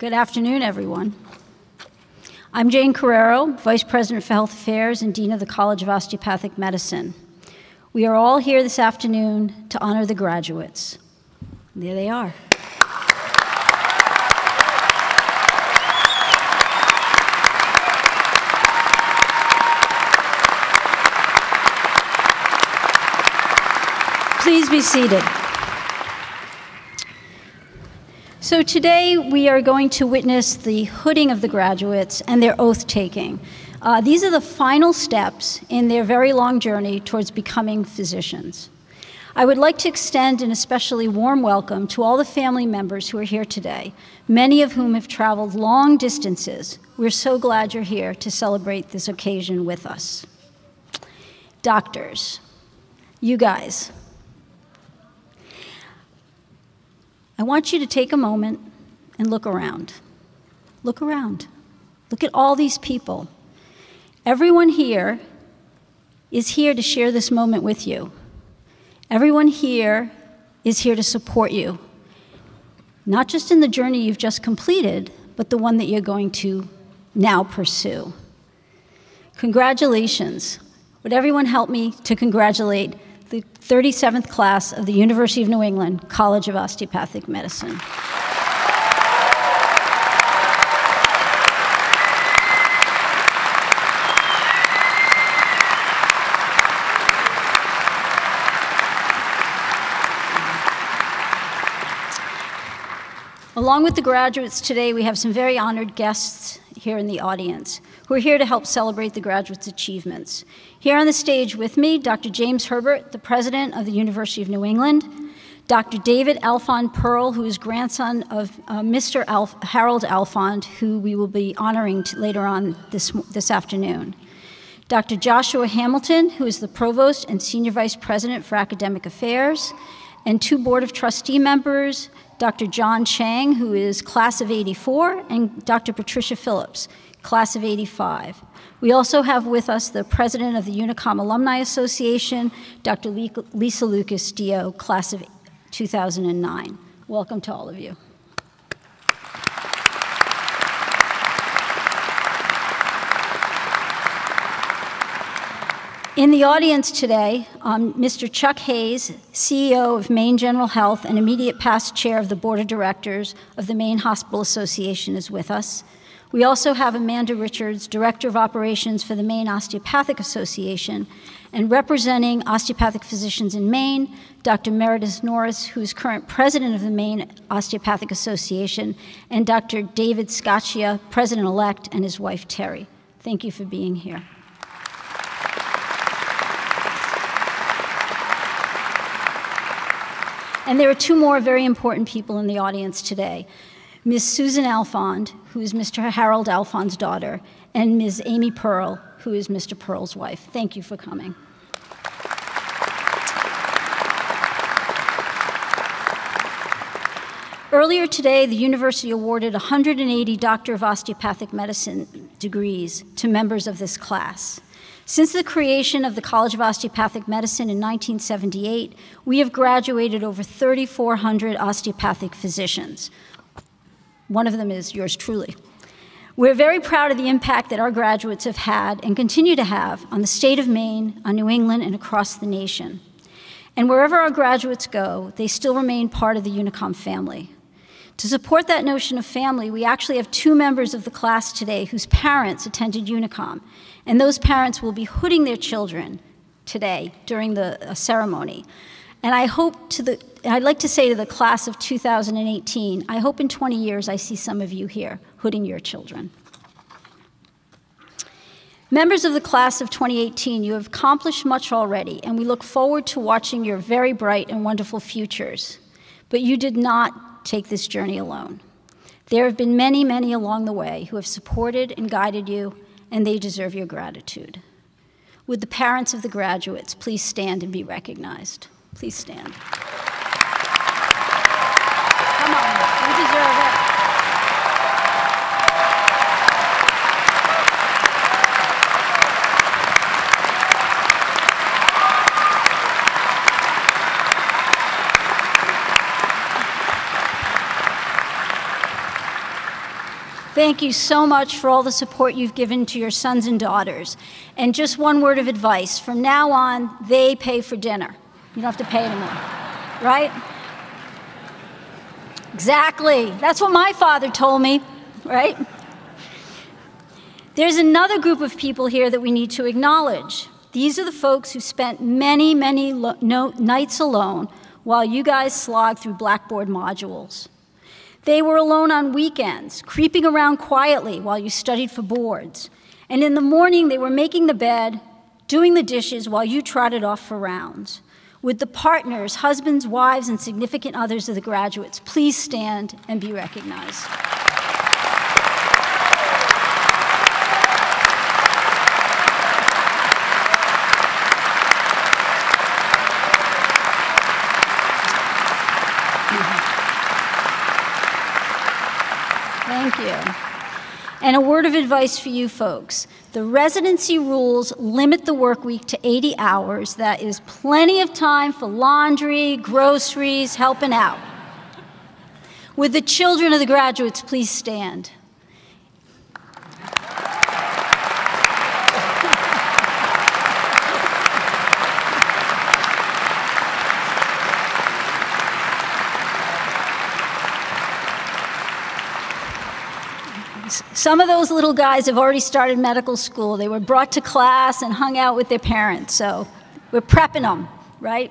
Good afternoon, everyone. I'm Jane Carrero, Vice President for Health Affairs and Dean of the College of Osteopathic Medicine. We are all here this afternoon to honor the graduates. There they are. Please be seated. So today we are going to witness the hooding of the graduates and their oath-taking. These are the final steps in their very long journey towards becoming physicians. I would like to extend an especially warm welcome to all the family members who are here today, many of whom have traveled long distances. We're so glad you're here to celebrate this occasion with us. Doctors, you guys, I want you to take a moment and look around. Look around. Look at all these people. Everyone here is here to share this moment with you. Everyone here is here to support you, not just in the journey you've just completed, but the one that you're going to now pursue. Congratulations. Would everyone help me to congratulate the 37th class of the University of New England College of Osteopathic Medicine. Along with the graduates today, we have some very honored guests here in the audience who are here to help celebrate the graduates' achievements. Here on the stage with me, Dr. James Herbert, the president of the University of New England, Dr. David Alfond Pearl, who is grandson of Mr. Harold Alfond, who we will be honoring later on this afternoon, Dr. Joshua Hamilton, who is the provost and senior vice president for academic affairs, and two board of trustee members, Dr. John Chang, who is class of '84, and Dr. Patricia Phillips, class of '85. We also have with us the president of the UNE Alumni Association, Dr. Lisa Lucas Dio, class of 2009. Welcome to all of you. In the audience today, Mr. Chuck Hayes, CEO of Maine General Health and immediate past chair of the board of directors of the Maine Hospital Association, is with us. We also have Amanda Richards, Director of Operations for the Maine Osteopathic Association, and representing osteopathic physicians in Maine, Dr. Meredith Norris, who is current president of the Maine Osteopathic Association, and Dr. David Scaccia, president-elect, and his wife, Terry. Thank you for being here. And there are two more very important people in the audience today. Ms. Susan Alfond, who is Mr. Harold Alfond's daughter, and Ms. Amy Pearl, who is Mr. Pearl's wife. Thank you for coming. Earlier today, the university awarded 180 Doctor of Osteopathic Medicine degrees to members of this class. Since the creation of the College of Osteopathic Medicine in 1978, we have graduated over 3,400 osteopathic physicians. One of them is yours truly. We're very proud of the impact that our graduates have had and continue to have on the state of Maine, on New England, and across the nation. And wherever our graduates go, they still remain part of the UNE family. To support that notion of family, we actually have two members of the class today whose parents attended UNE, and those parents will be hooding their children today during the ceremony. And I'd like to say to the class of 2018, I hope in 20 years I see some of you here hooding your children. Members of the class of 2018, you have accomplished much already, and we look forward to watching your very bright and wonderful futures. But you did not take this journey alone. There have been many, many along the way who have supported and guided you, and they deserve your gratitude. Would the parents of the graduates please stand and be recognized? Please stand. Come on, you deserve it. Thank you so much for all the support you've given to your sons and daughters. And just one word of advice, from now on, they pay for dinner. You don't have to pay anymore, right? Exactly. That's what my father told me, right? There's another group of people here that we need to acknowledge. These are the folks who spent many, many nights alone while you guys slogged through Blackboard modules. They were alone on weekends, creeping around quietly while you studied for boards. And in the morning, they were making the bed, doing the dishes while you trotted off for rounds. Would the partners, husbands, wives, and significant others of the graduates please stand and be recognized? Thank you. And a word of advice for you folks. The residency rules limit the work week to 80 hours. That is plenty of time for laundry, groceries, helping out. Would the children of the graduates please stand? Some of those little guys have already started medical school. They were brought to class and hung out with their parents, so we're prepping them, right?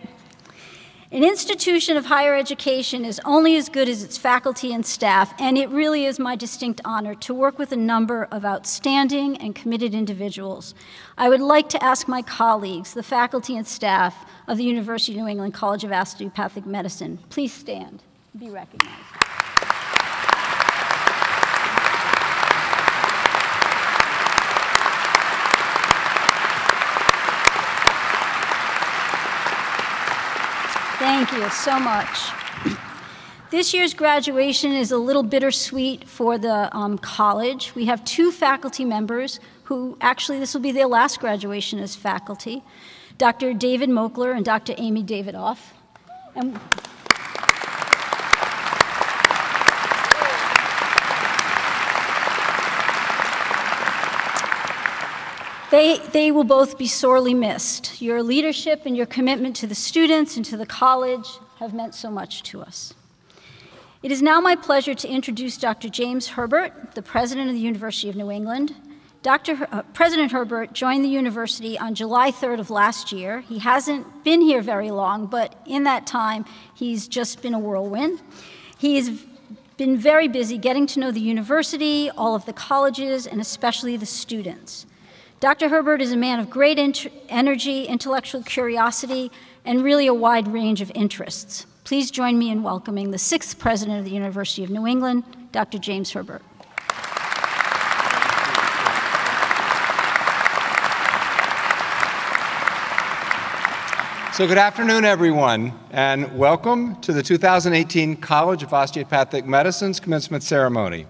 An institution of higher education is only as good as its faculty and staff, and it really is my distinct honor to work with a number of outstanding and committed individuals. I would like to ask my colleagues, the faculty and staff of the University of New England College of Osteopathic Medicine, please stand and be recognized. Thank you so much. This year's graduation is a little bittersweet for the college. We have two faculty members who actually this will be their last graduation as faculty, Dr. David Mokler and Dr. Amy Davidoff. And They will both be sorely missed. Your leadership and your commitment to the students and to the college have meant so much to us. It is now my pleasure to introduce Dr. James Herbert, the president of the University of New England. President Herbert joined the university on July 3rd of last year. He hasn't been here very long, but in that time, he's just been a whirlwind. He has been very busy getting to know the university, all of the colleges, and especially the students. Dr. Herbert is a man of great energy, intellectual curiosity, and really a wide range of interests. Please join me in welcoming the 6th president of the University of New England, Dr. James Herbert. So good afternoon, everyone, and welcome to the 2018 College of Osteopathic Medicine's Commencement Ceremony.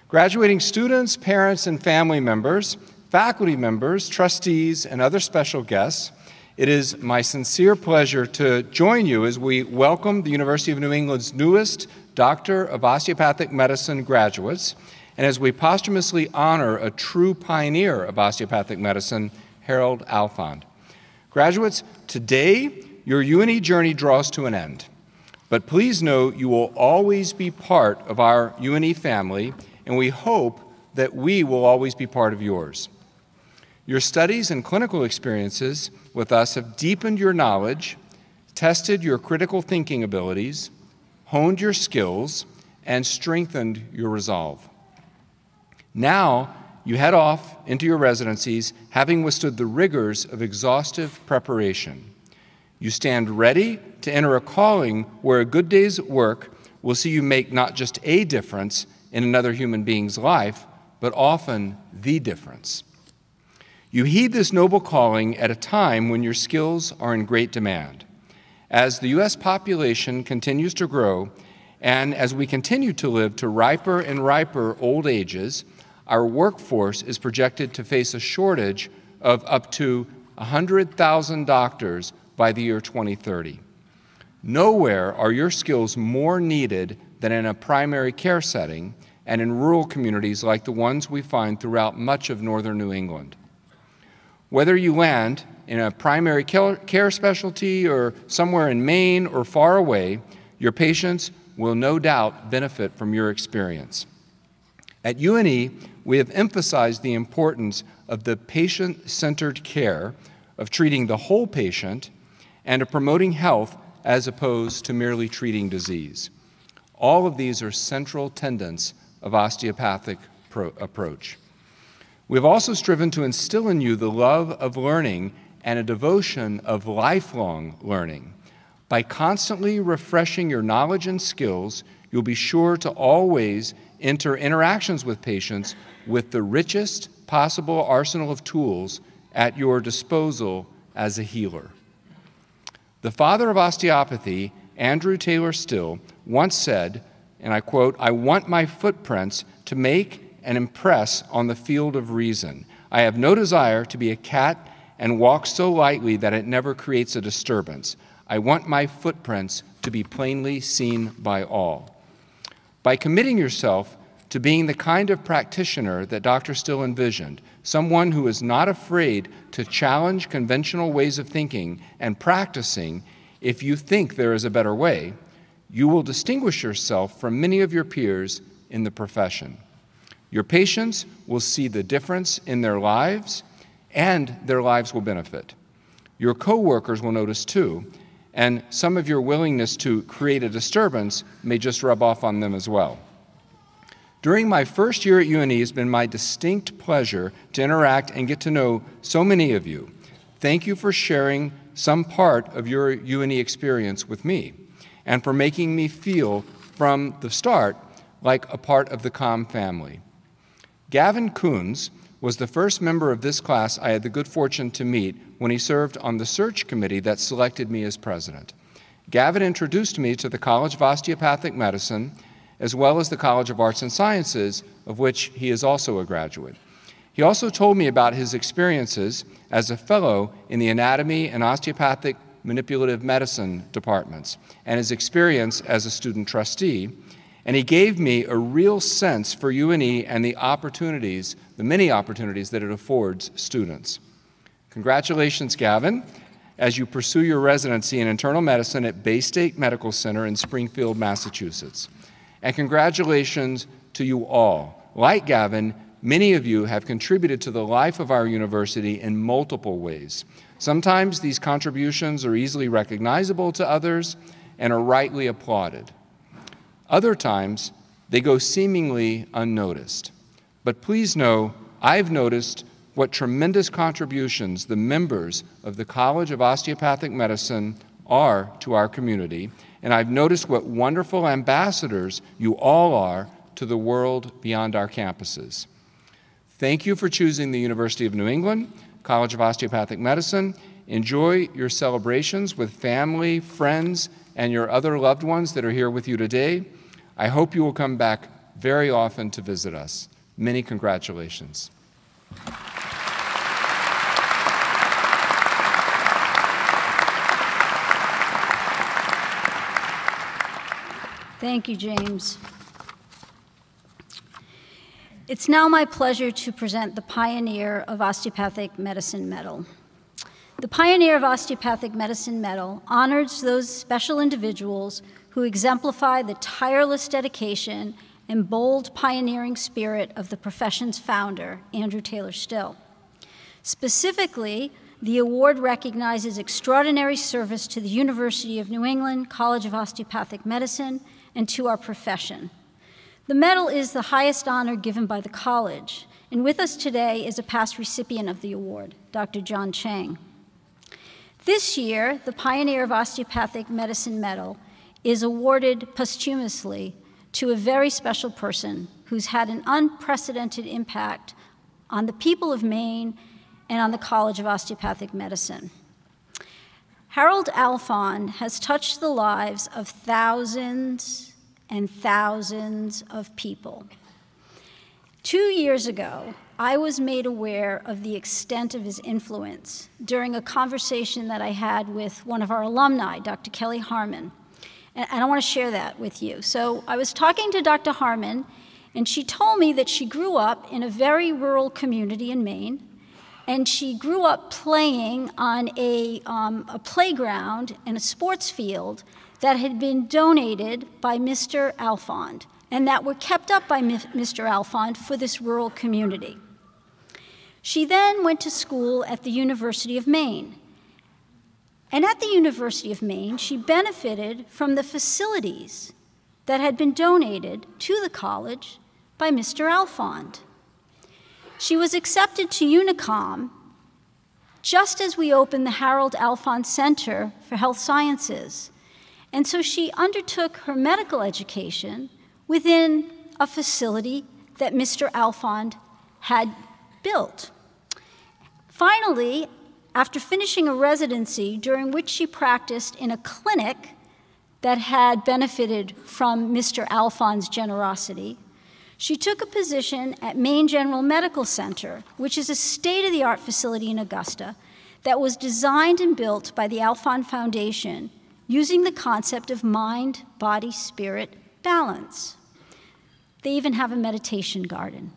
Graduating students, parents, and family members, faculty members, trustees, and other special guests, it is my sincere pleasure to join you as we welcome the University of New England's newest Doctor of Osteopathic Medicine graduates, and as we posthumously honor a true pioneer of osteopathic medicine, Harold Alfond. Graduates, today your UNE journey draws to an end, but please know you will always be part of our UNE family, and we hope that we will always be part of yours. Your studies and clinical experiences with us have deepened your knowledge, tested your critical thinking abilities, honed your skills, and strengthened your resolve. Now, you head off into your residencies having withstood the rigors of exhaustive preparation. You stand ready to enter a calling where a good day's work will see you make not just a difference in another human being's life, but often the difference. You heed this noble calling at a time when your skills are in great demand. As the U.S. population continues to grow, and as we continue to live to riper and riper old ages, our workforce is projected to face a shortage of up to 100,000 doctors by the year 2030. Nowhere are your skills more needed than in a primary care setting, and in rural communities like the ones we find throughout much of northern New England. Whether you land in a primary care specialty or somewhere in Maine or far away, your patients will no doubt benefit from your experience. At UNE, we have emphasized the importance of the patient-centered care, of treating the whole patient, and of promoting health as opposed to merely treating disease. All of these are central tenets of osteopathic approach. We have also striven to instill in you the love of learning and a devotion of lifelong learning. By constantly refreshing your knowledge and skills, you'll be sure to always enter interactions with patients with the richest possible arsenal of tools at your disposal as a healer. The father of osteopathy, Andrew Taylor Still, once said, and I quote, "I want my footprints to make and impress on the field of reason. I have no desire to be a cat and walk so lightly that it never creates a disturbance. I want my footprints to be plainly seen by all." By committing yourself to being the kind of practitioner that Dr. Still envisioned, someone who is not afraid to challenge conventional ways of thinking and practicing if you think there is a better way, you will distinguish yourself from many of your peers in the profession. Your patients will see the difference in their lives, and their lives will benefit. Your coworkers will notice too, and some of your willingness to create a disturbance may just rub off on them as well. During my first year at UNE, it's been my distinct pleasure to interact and get to know so many of you. Thank you for sharing some part of your UNE experience with me, and for making me feel from the start like a part of the COM family. Gavin Coons was the first member of this class I had the good fortune to meet when he served on the search committee that selected me as president. Gavin introduced me to the College of Osteopathic Medicine, as well as the College of Arts and Sciences, of which he is also a graduate. He also told me about his experiences as a fellow in the anatomy and osteopathic manipulative medicine departments, and his experience as a student trustee, and he gave me a real sense for UNE and the opportunities, the many opportunities that it affords students. Congratulations, Gavin, as you pursue your residency in internal medicine at Bay State Medical Center in Springfield, Massachusetts. And congratulations to you all. Like Gavin, many of you have contributed to the life of our university in multiple ways. Sometimes these contributions are easily recognizable to others and are rightly applauded. Other times, they go seemingly unnoticed. But please know, I've noticed what tremendous contributions the members of the College of Osteopathic Medicine are to our community, and I've noticed what wonderful ambassadors you all are to the world beyond our campuses. Thank you for choosing the University of New England, College of Osteopathic Medicine. Enjoy your celebrations with family, friends, and your other loved ones that are here with you today. I hope you will come back very often to visit us. Many congratulations. Thank you, James. It's now my pleasure to present the Pioneer of Osteopathic Medicine Medal. The Pioneer of Osteopathic Medicine Medal honors those special individuals who exemplify the tireless dedication and bold pioneering spirit of the profession's founder, Andrew Taylor Still. Specifically, the award recognizes extraordinary service to the University of New England College of Osteopathic Medicine and to our profession. The medal is the highest honor given by the college, and with us today is a past recipient of the award, Dr. John Chang. This year, the Pioneer of Osteopathic Medicine Medal is awarded posthumously to a very special person who's had an unprecedented impact on the people of Maine and on the College of Osteopathic Medicine. Harold Alfond has touched the lives of thousands and thousands of people. 2 years ago, I was made aware of the extent of his influence during a conversation that I had with one of our alumni, Dr. Kelly Harmon. And I want to share that with you. So I was talking to Dr. Harmon, And she told me that she grew up in a very rural community in Maine, and she grew up playing on a playground and a sports field that had been donated by Mr. Alfond, and that were kept up by Mr. Alfond for this rural community. She then went to school at the University of Maine. And at the University of Maine, she benefited from the facilities that had been donated to the college by Mr. Alfond. She was accepted to UNICOM just as we opened the Harold Alfond Center for Health Sciences. And so she undertook her medical education within a facility that Mr. Alfond had built. Finally, after finishing a residency during which she practiced in a clinic that had benefited from Mr. Alfond's generosity, she took a position at Maine General Medical Center, which is a state-of-the-art facility in Augusta that was designed and built by the Alfond Foundation using the concept of mind, body, spirit balance. They even have a meditation garden.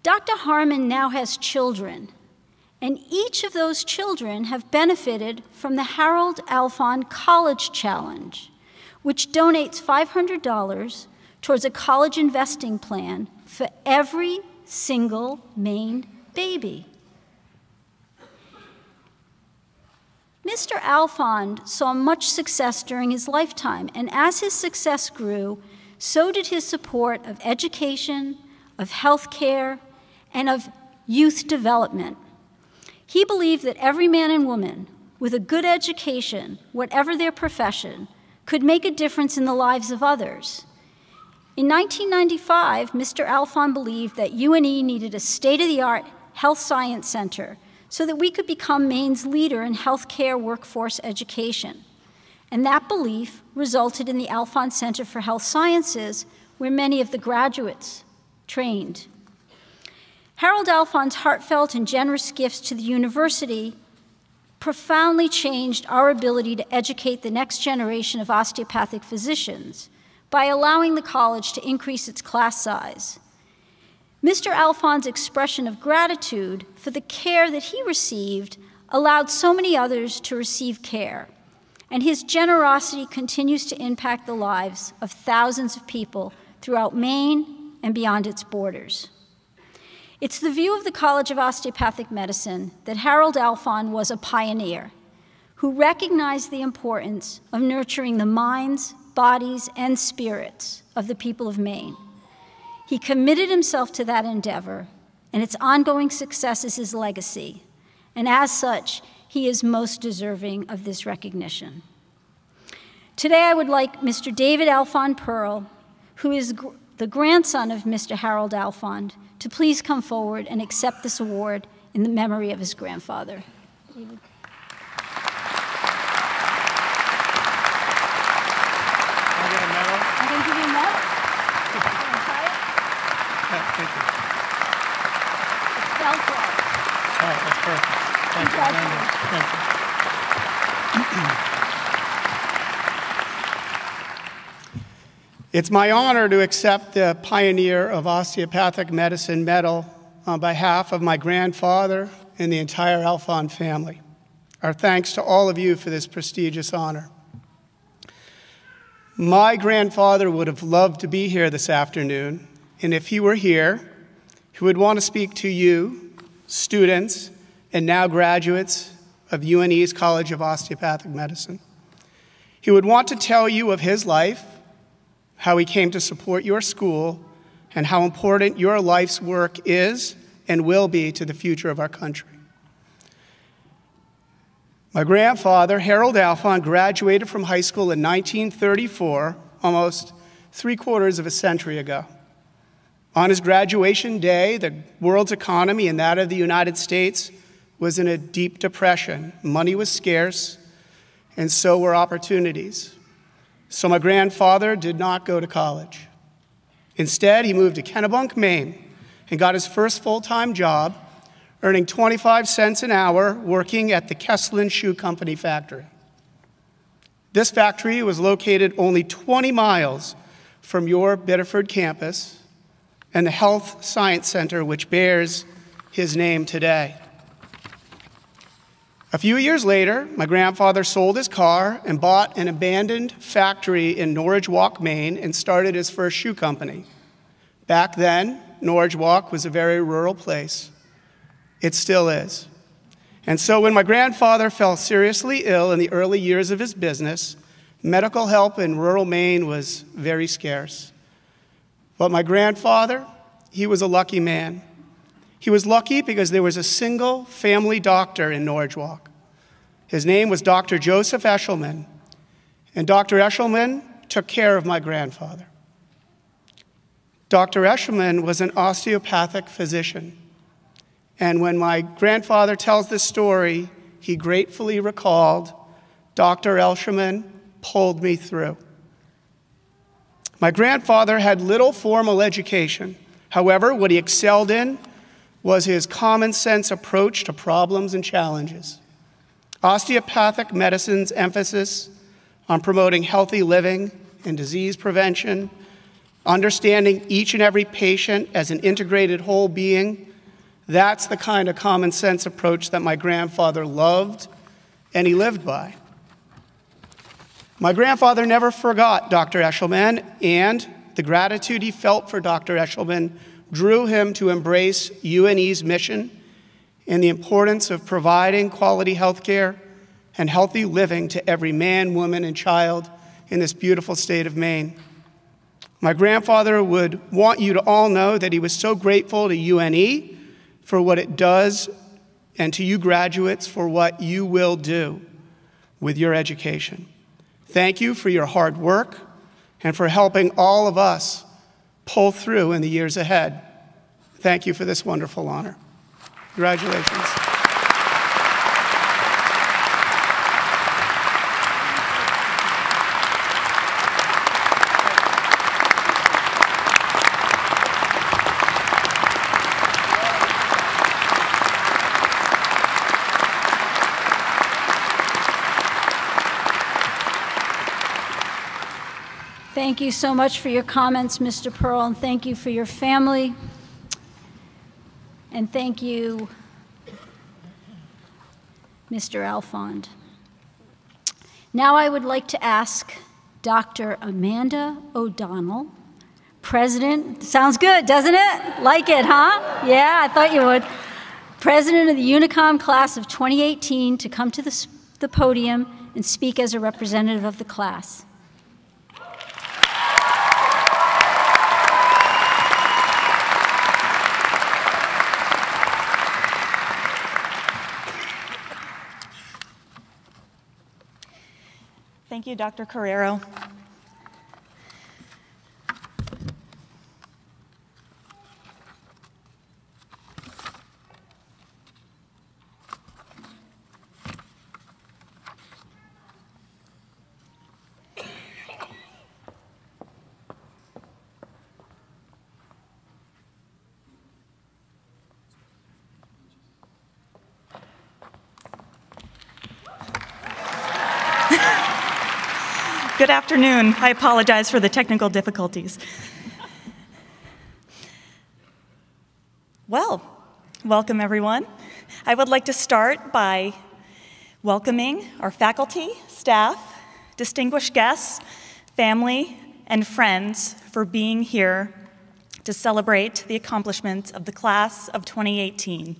Dr. Harmon now has children, and each of those children have benefited from the Harold Alfond College Challenge, which donates $500 towards a college investing plan for every single Maine baby. Mr. Alfond saw much success during his lifetime, and as his success grew, so did his support of education, of health care, and of youth development. He believed that every man and woman with a good education, whatever their profession, could make a difference in the lives of others. In 1995, Mr. Alfond believed that UNE needed a state-of-the-art health science center so that we could become Maine's leader in healthcare workforce education. And that belief resulted in the Alfond Center for Health Sciences, where many of the graduates trained. Harold Alfond's heartfelt and generous gifts to the university profoundly changed our ability to educate the next generation of osteopathic physicians by allowing the college to increase its class size. Mr. Alfond's expression of gratitude for the care that he received allowed so many others to receive care, and his generosity continues to impact the lives of thousands of people throughout Maine and beyond its borders. It's the view of the College of Osteopathic Medicine that Harold Alfond was a pioneer who recognized the importance of nurturing the minds, bodies, and spirits of the people of Maine. He committed himself to that endeavor, and its ongoing success is his legacy, and as such, he is most deserving of this recognition. Today, I would like Mr. David Alfond Pearl, who is the grandson of Mr. Harold Alfond, to please come forward and accept this award in the memory of his grandfather. David. I'll get a medal. I can give you a medal. You want to try it? Yeah, thank you. It's Velcro. All right, that's perfect. Thank you. Thank you. It's my honor to accept the Pioneer of Osteopathic Medicine Medal on behalf of my grandfather and the entire Alfond family. Our thanks to all of you for this prestigious honor. My grandfather would have loved to be here this afternoon, and if he were here, he would want to speak to you, students, and now graduates of UNE's College of Osteopathic Medicine. He would want to tell you of his life, how he came to support your school, and how important your life's work is and will be to the future of our country. My grandfather, Harold Alfond, graduated from high school in 1934, almost 3/4 of a century ago. On his graduation day, the world's economy and that of the United States was in a deep depression. Money was scarce, and so were opportunities. So my grandfather did not go to college. Instead, he moved to Kennebunk, Maine, and got his first full-time job, earning 25 cents an hour working at the Kesslin Shoe Company factory. This factory was located only 20 miles from your Biddeford campus and the Health Science Center, which bears his name today. A few years later, my grandfather sold his car and bought an abandoned factory in Norridge Walk, Maine, and started his first shoe company. Back then, Norridge Walk was a very rural place. It still is. And so when my grandfather fell seriously ill in the early years of his business, medical help in rural Maine was very scarce. But my grandfather, he was a lucky man. He was lucky because there was a single family doctor in Norridge Walk. His name was Dr. Joseph Eshelman, and Dr. Eshelman took care of my grandfather. Dr. Eshelman was an osteopathic physician, and when my grandfather tells this story, he gratefully recalled, Dr. Eshelman pulled me through. My grandfather had little formal education. However, what he excelled in was his common sense approach to problems and challenges. Osteopathic medicine's emphasis on promoting healthy living and disease prevention, understanding each and every patient as an integrated whole being, that's the kind of common sense approach that my grandfather loved and he lived by. My grandfather never forgot Dr. Eshelman, and the gratitude he felt for Dr. Eshelman drew him to embrace UNE's mission and the importance of providing quality health care and healthy living to every man, woman, and child in this beautiful state of Maine. My grandfather would want you to all know that he was so grateful to UNE for what it does and to you graduates for what you will do with your education. Thank you for your hard work and for helping all of us pull through in the years ahead. Thank you for this wonderful honor. Congratulations. Thank you so much for your comments, Mr. Pearl, and thank you for your family. And thank you, Mr. Alfond. Now I would like to ask Dr. Amanda O'Donnell, President, sounds good, doesn't it? Like it, huh? Yeah, I thought you would. President of the UNICOM class of 2018 to come to the podium and speak as a representative of the class. Thank you, Dr. Carrero. Good afternoon. I apologize for the technical difficulties. Well, welcome everyone. I would like to start by welcoming our faculty, staff, distinguished guests, family, and friends for being here to celebrate the accomplishments of the class of 2018.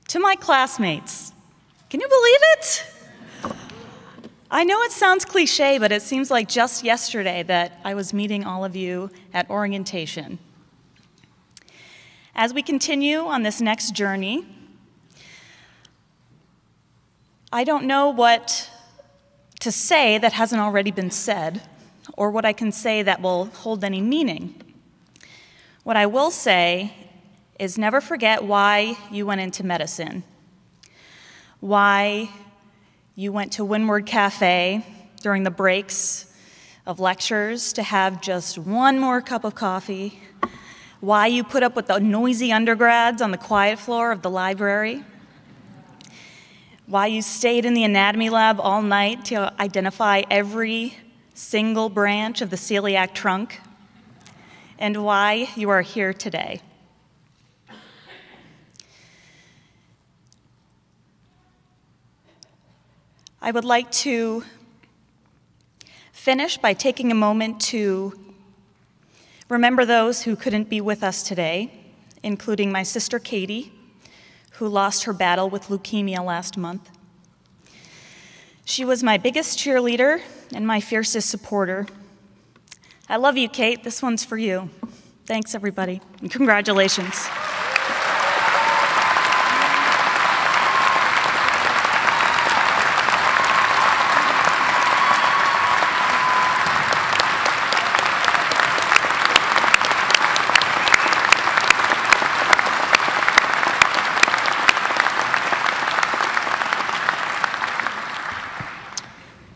To my classmates, can you believe it? I know it sounds cliche, but it seems like just yesterday that I was meeting all of you at orientation. As we continue on this next journey, I don't know what to say that hasn't already been said, or what I can say that will hold any meaning. What I will say is never forget why you went into medicine, why you went to Windward Cafe during the breaks of lectures to have just one more cup of coffee, why you put up with the noisy undergrads on the quiet floor of the library, why you stayed in the anatomy lab all night to identify every single branch of the celiac trunk, and why you are here today. I would like to finish by taking a moment to remember those who couldn't be with us today, including my sister Katie, who lost her battle with leukemia last month. She was my biggest cheerleader and my fiercest supporter. I love you, Kate. This one's for you. Thanks, everybody, and congratulations.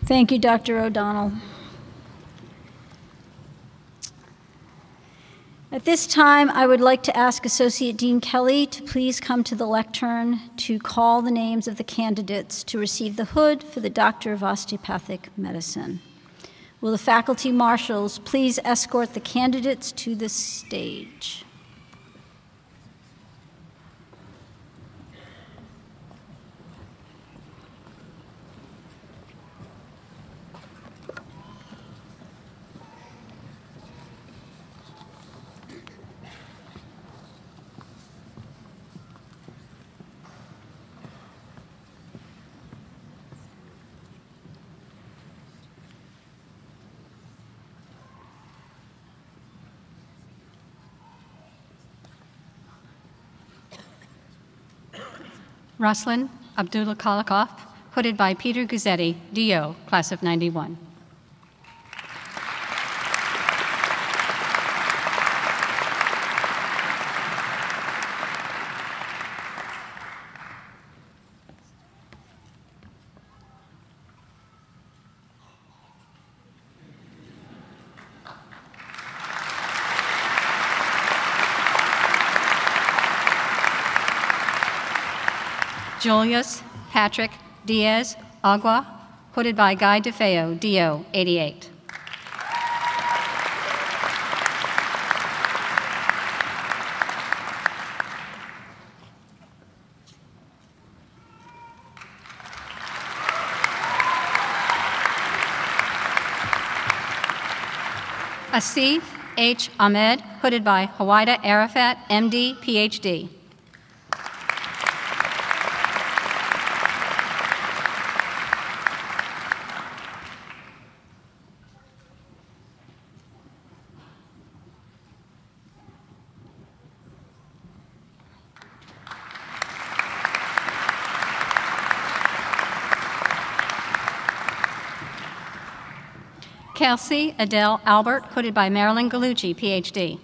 Thank you, Dr. O'Donnell. At this time, I would like to ask Associate Dean Kelly to please come to the lectern to call the names of the candidates to receive the hood for the Doctor of Osteopathic Medicine. Will the faculty marshals please escort the candidates to the stage? Ruslan Abdullah Kolikoff, hooded by Peter Guzzetti, DO, class of 91. Julius Patrick Diaz Agua, hooded by Guy DeFeo, DO, 88. Asif H. Ahmed, hooded by Hawaida Arafat, MD, PhD. Kelsey Adele Albert, hooded by Marilyn Gallucci, PhD.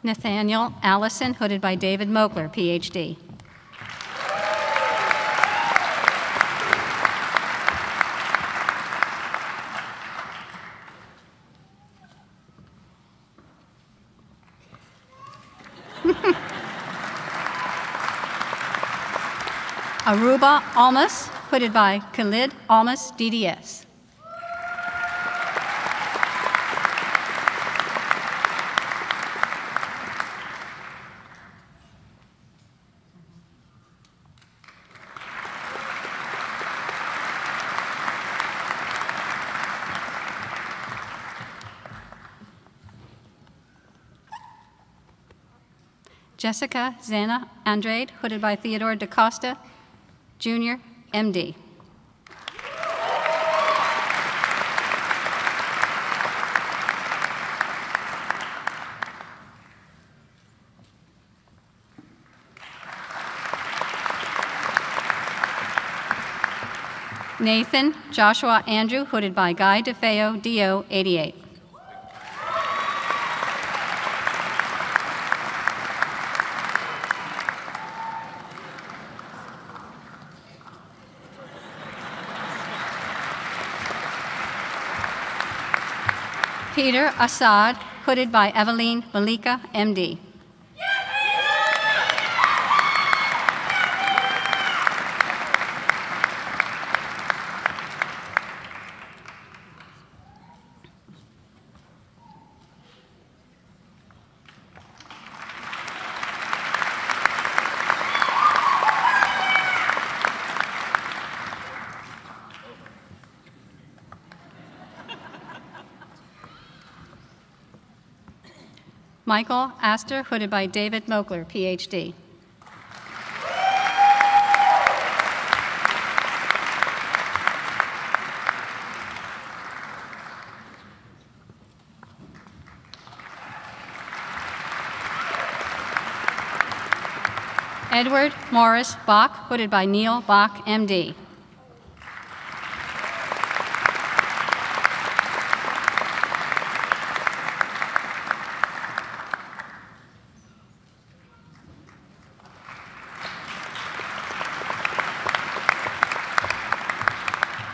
Nathaniel Allison, hooded by David Mogler, PhD. Aruba Almas, hooded by Khalid Almas, DDS. Jessica Zana Andrade, hooded by Theodore DaCosta, Jr., MD. Nathan Joshua Andrew, hooded by Guy DeFeo, DO, 88. Peter Assad, hooded by Eveline Malika, MD. Michael Astor, hooded by David Mokler, PhD. Edward Morris Bach, hooded by Neil Bach, MD.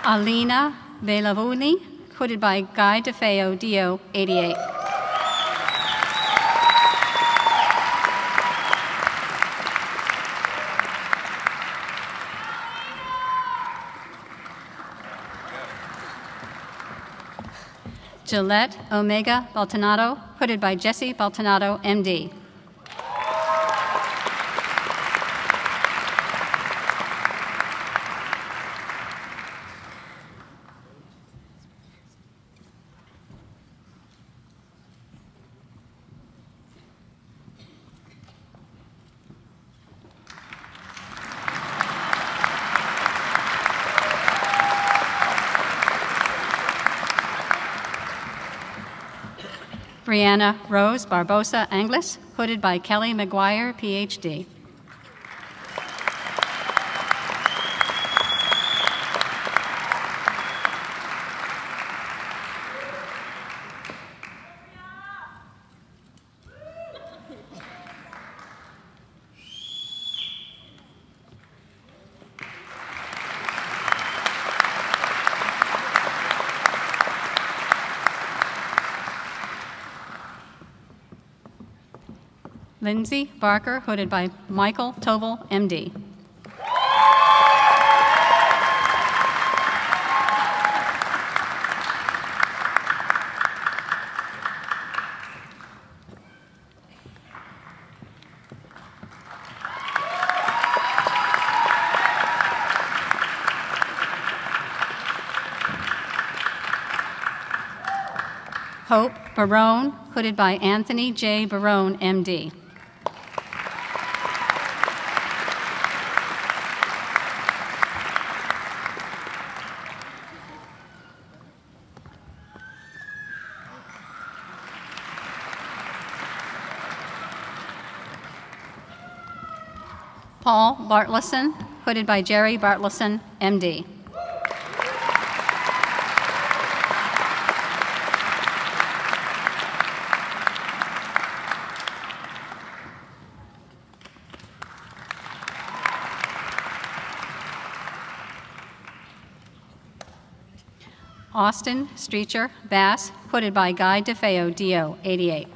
Alina Belavuni, hooded by Guy DeFeo, DO 88. Gillette Omega Baltonato, hooded by Jesse Baltonato, MD. Brianna Rose Barbosa Anglis, hooded by Kelly McGuire, PhD. Lindsay Barker, hooded by Michael Tovell, MD. Hope Barone, hooded by Anthony J. Barone, MD. Paul Bartleson, hooded by Jerry Bartleson, MD. Austin Streecher Bass, hooded by Guy DeFeo, DO 88.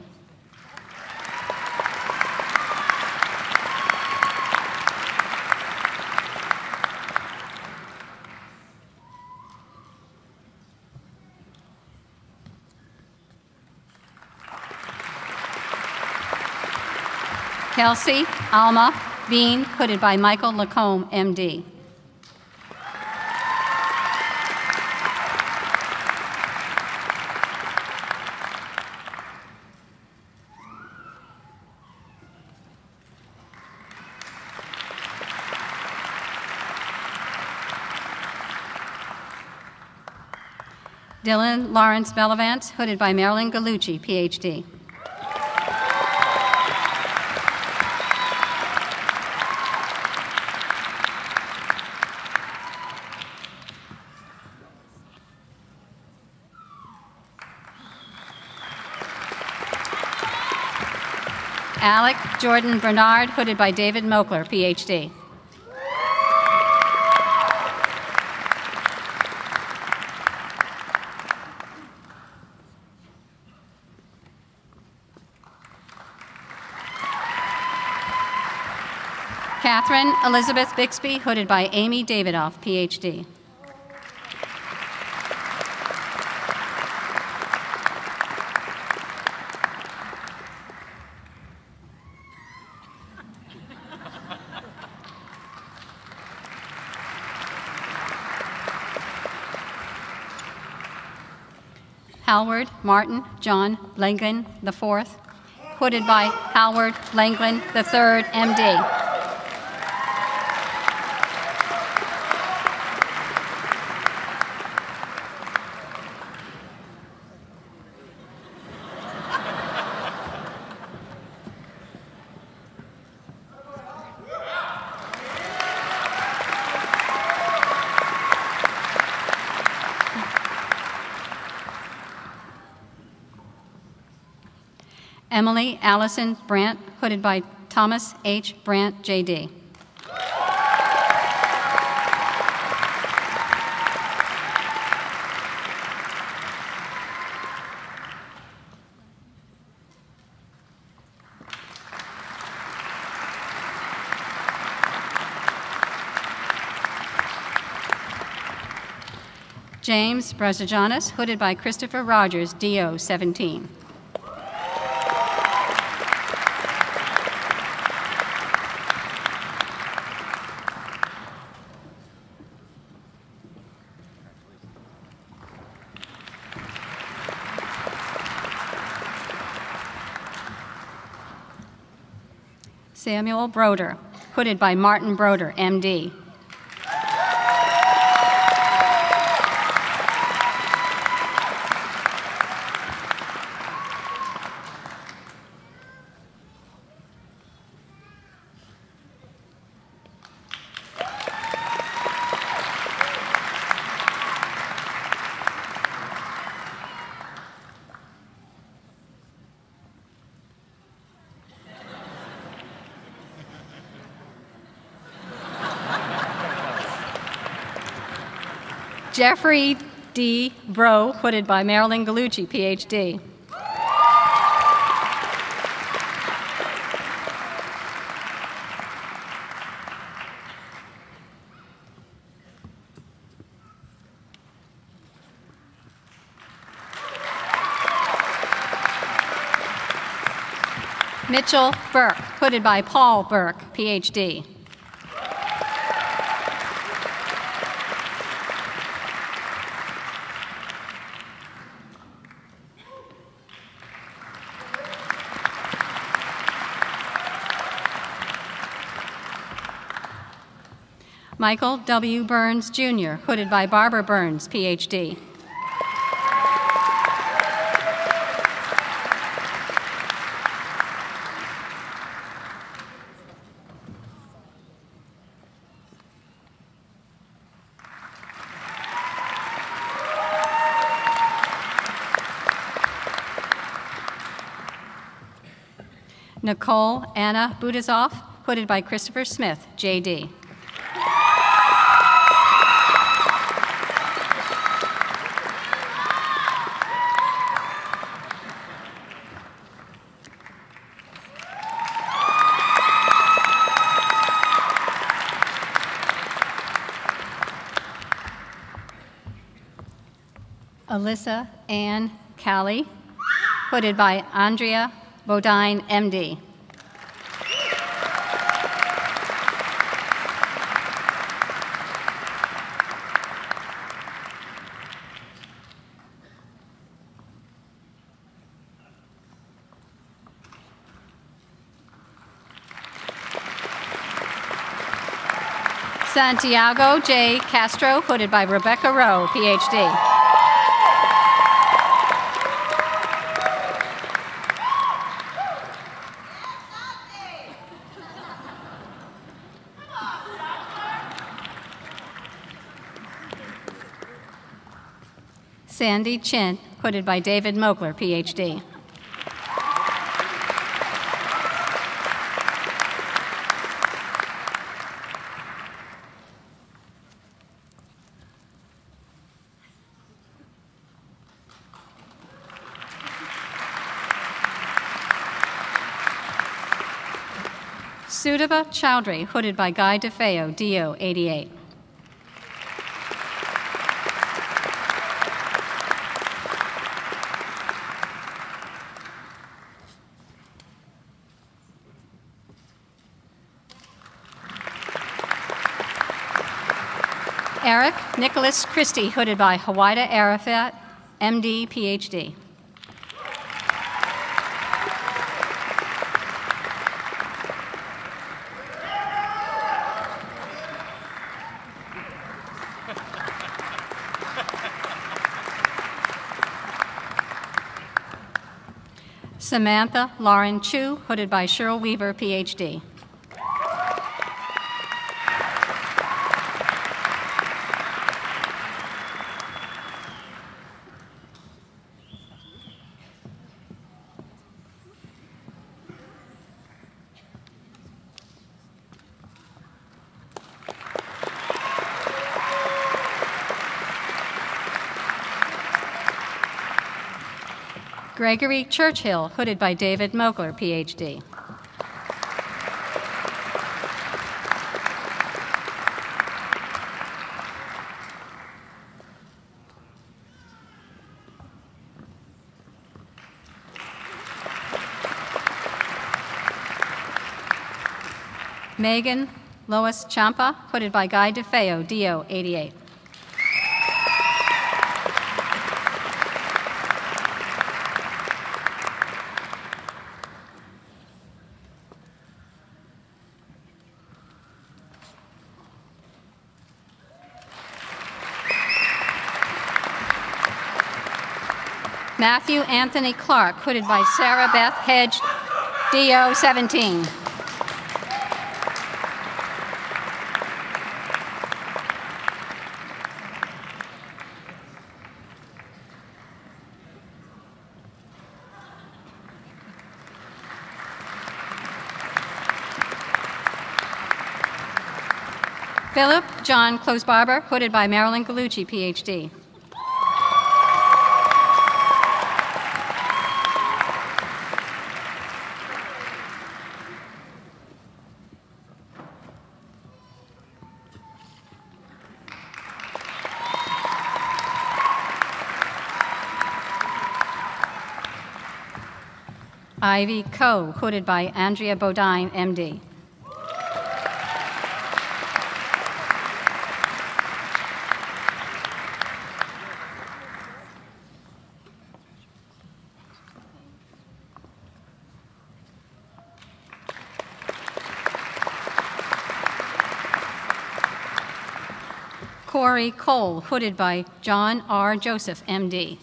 Kelsey Alma Bean, hooded by Michael Lacombe, MD. Dylan Lawrence Bellavance, hooded by Marilyn Gallucci, PhD. Alec Jordan Bernard, hooded by David Mokler, PhD. Catherine Elizabeth Bixby, hooded by Amy Davidoff, Ph.D. Howard Martin John Langland IV, hooded by Howard Langland III, M.D. Emily Allison Brandt, hooded by Thomas H. Brandt, J.D. James Brazianis, hooded by Christopher Rogers, D.O. 17. Samuel Broder, hooded by Martin Broder, M.D. Jeffrey D. Bro, hooded by Marilyn Gallucci, Ph.D. Mitchell Burke, hooded by Paul Burke, Ph.D. Michael W. Burns, Jr., hooded by Barbara Burns, Ph.D. Nicole Anna Budizoff, hooded by Christopher Smith, J.D. Alyssa Ann Callie, hooded by Andrea Bodine, M.D. Santiago J. Castro, hooded by Rebecca Rowe, Ph.D. Sandy Chin, hooded by David Mogler, Ph.D. Sudaba Chowdhury, hooded by Guy DeFeo, DO 88. Eric Nicholas Christie, hooded by Hawaida Arafat, MD, PhD. Samantha Lauren Chu, hooded by Cheryl Weaver, PhD. Gregory Churchill, hooded by David Mogler, PhD. Megan Lois Champa, hooded by Guy DeFeo, DO 88. Matthew Anthony Clark, hooded by Sarah Beth Hedge, DO 17. Philip John Close-Barber, hooded by Marilyn Gallucci, PhD. Ivy Coe, hooded by Andrea Bodine, MD. Corey Cole, hooded by John R. Joseph, MD.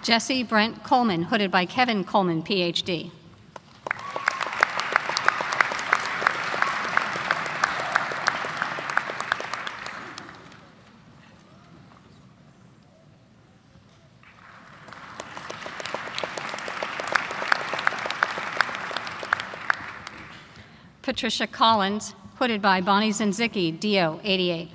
Jesse Brent Coleman, hooded by Kevin Coleman, PhD. Patricia Collins, hooded by Bonnie Zinzicki, DO 88.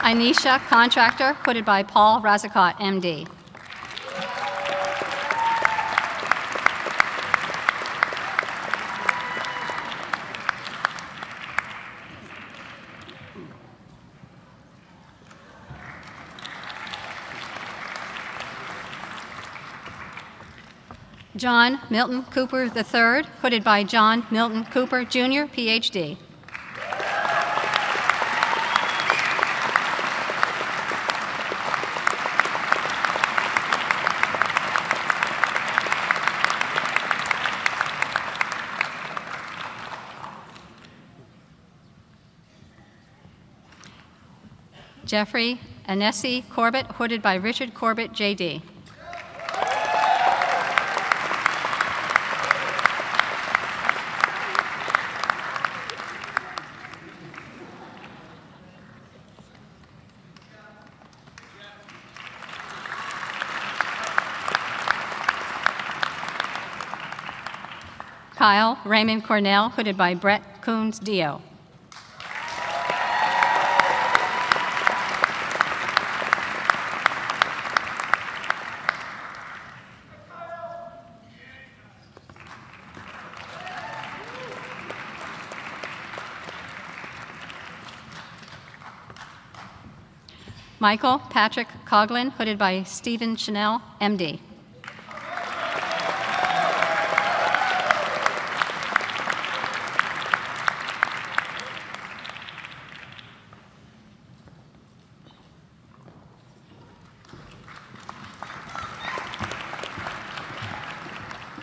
Anisha Contractor, hooded by Paul Razakot, MD. John Milton Cooper III, hooded by John Milton Cooper, Jr., PhD. Jeffrey Anesi Corbett, hooded by Richard Corbett, JD. Kyle Raymond Cornell, hooded by Brett Coons Dio. Michael Patrick Coughlin, hooded by Stephen Chanel, MD.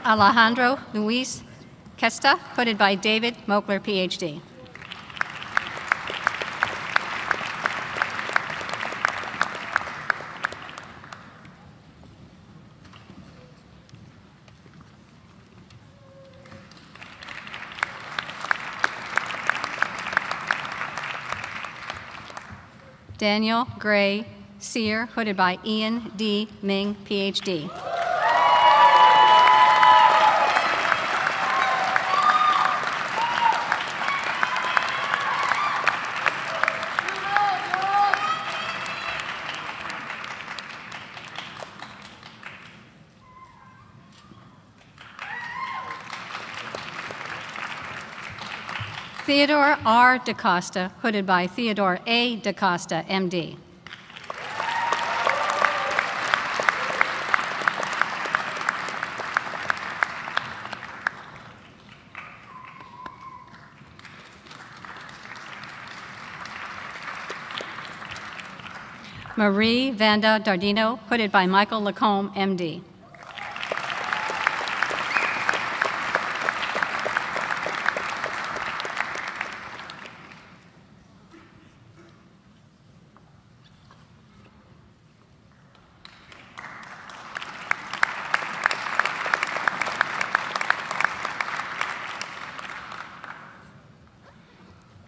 Alejandro Luis Kesta, hooded by David Mokler, PhD. Daniel Gray Sear, hooded by Ian D. Ming, PhD. Theodore R. DaCosta, hooded by Theodore A. DaCosta, MD. Marie Vanda Dardino, hooded by Michael Lacombe, MD.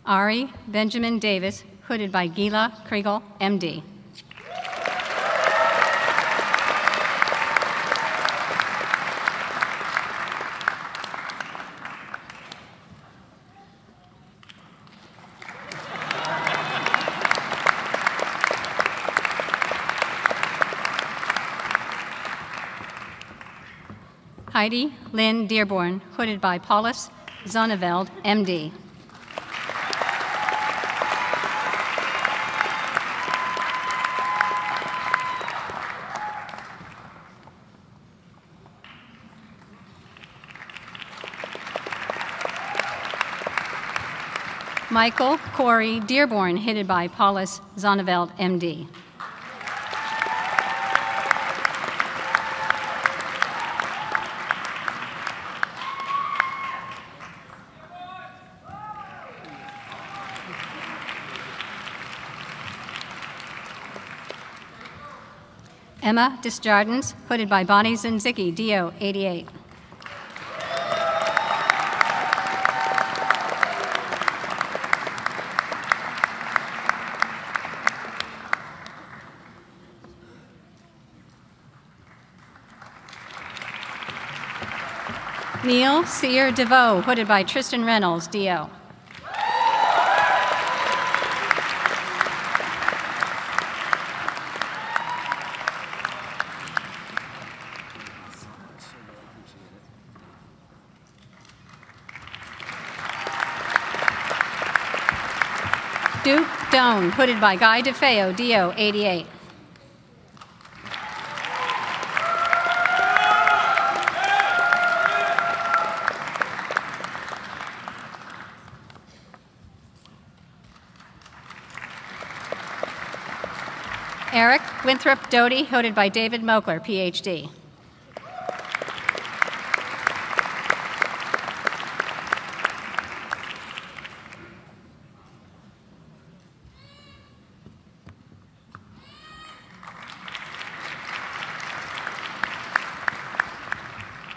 Ari Benjamin Davis, hooded by Gila Kriegel, MD. Heidi Lynn Dearborn, hooded by Paulus Zonneveld, MD. Michael Corey Dearborn, headed by Paulus Zonneveld, MD. Emma Desjardins, hooded by Bonnie Zinzicki, DO 88. Neil Sear DeVoe, hooded by Tristan Reynolds, DO. Duke Doan, hooded by Guy DeFeo, DO 88. Eric Winthrop Doty, hooded by David Mokler, PhD.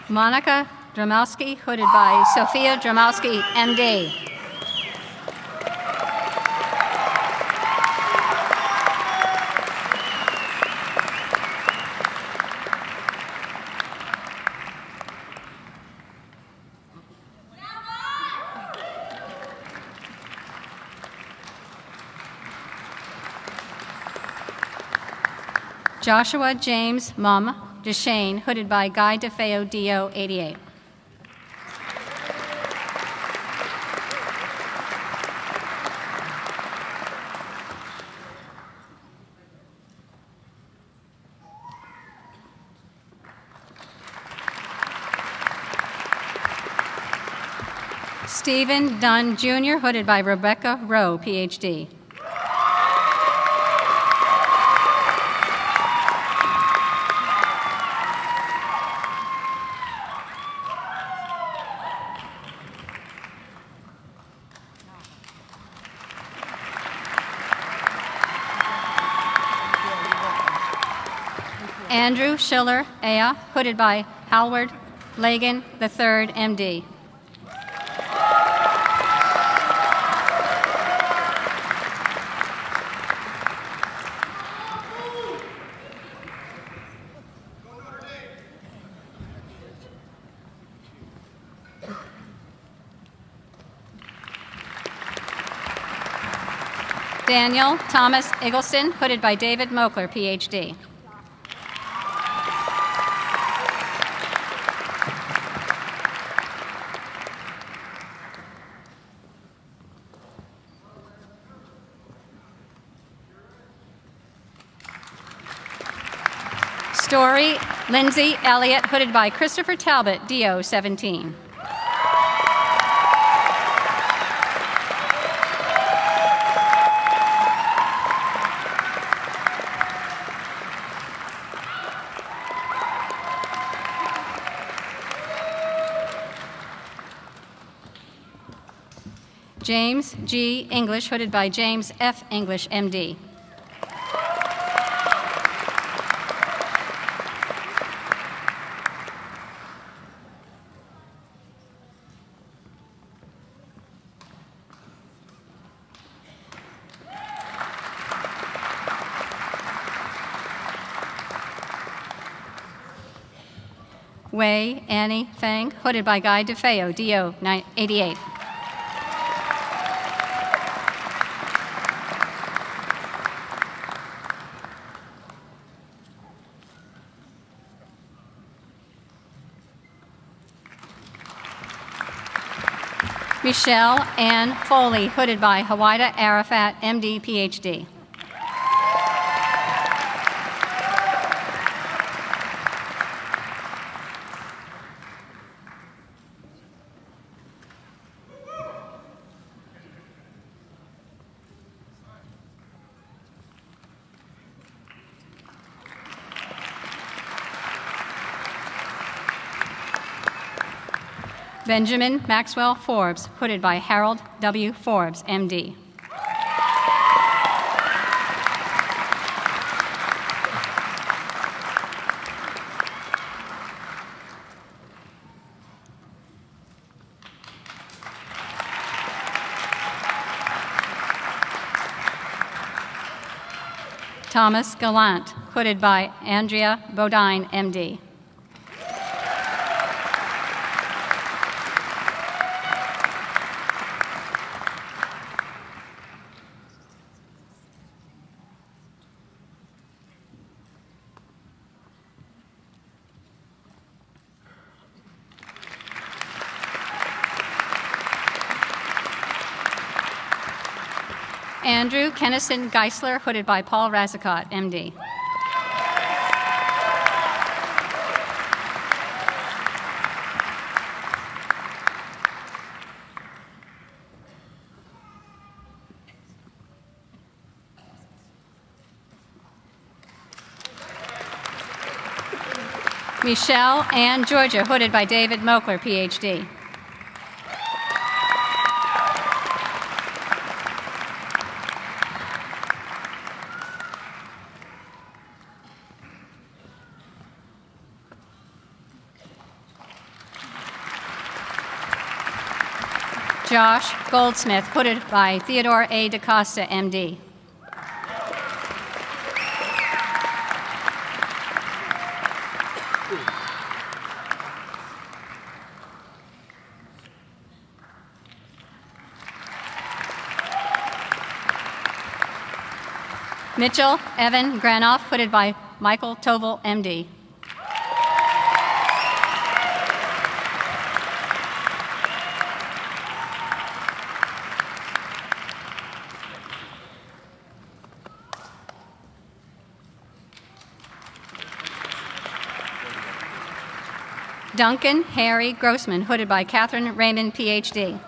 Monica Dramowski, hooded by Sophia Dramowski, MD. Joshua James Mum Deshane, hooded by Guy DeFeo, DO 88. Stephen Dunn Jr., hooded by Rebecca Rowe, PhD. Andrew Schiller, Aya, hooded by Howard Lagan III, MD. Daniel Thomas Eggleston, hooded by David Mokler, PhD. Story Lindsay Elliott, hooded by Christopher Talbot, DO 17. James G. English, hooded by James F. English, MD. Wei Annie Fang, hooded by Guy DeFeo, DO 88. Michelle Ann Foley, hooded by Hawaida Arafat, MD, PhD. Benjamin Maxwell Forbes, hooded by Harold W. Forbes, MD. Thomas Gallant, hooded by Andrea Bodine, MD. Andrew Kennison Geisler, hooded by Paul Razzacott, MD. Michelle Ann Georgia, hooded by David Mokler, PhD. Josh Goldsmith, hooded by Theodore A. DaCosta, MD. Mitchell Evan Granoff, hooded by Michael Toval, MD. Duncan Harry Grossman, hooded by Catherine Raymond, PhD.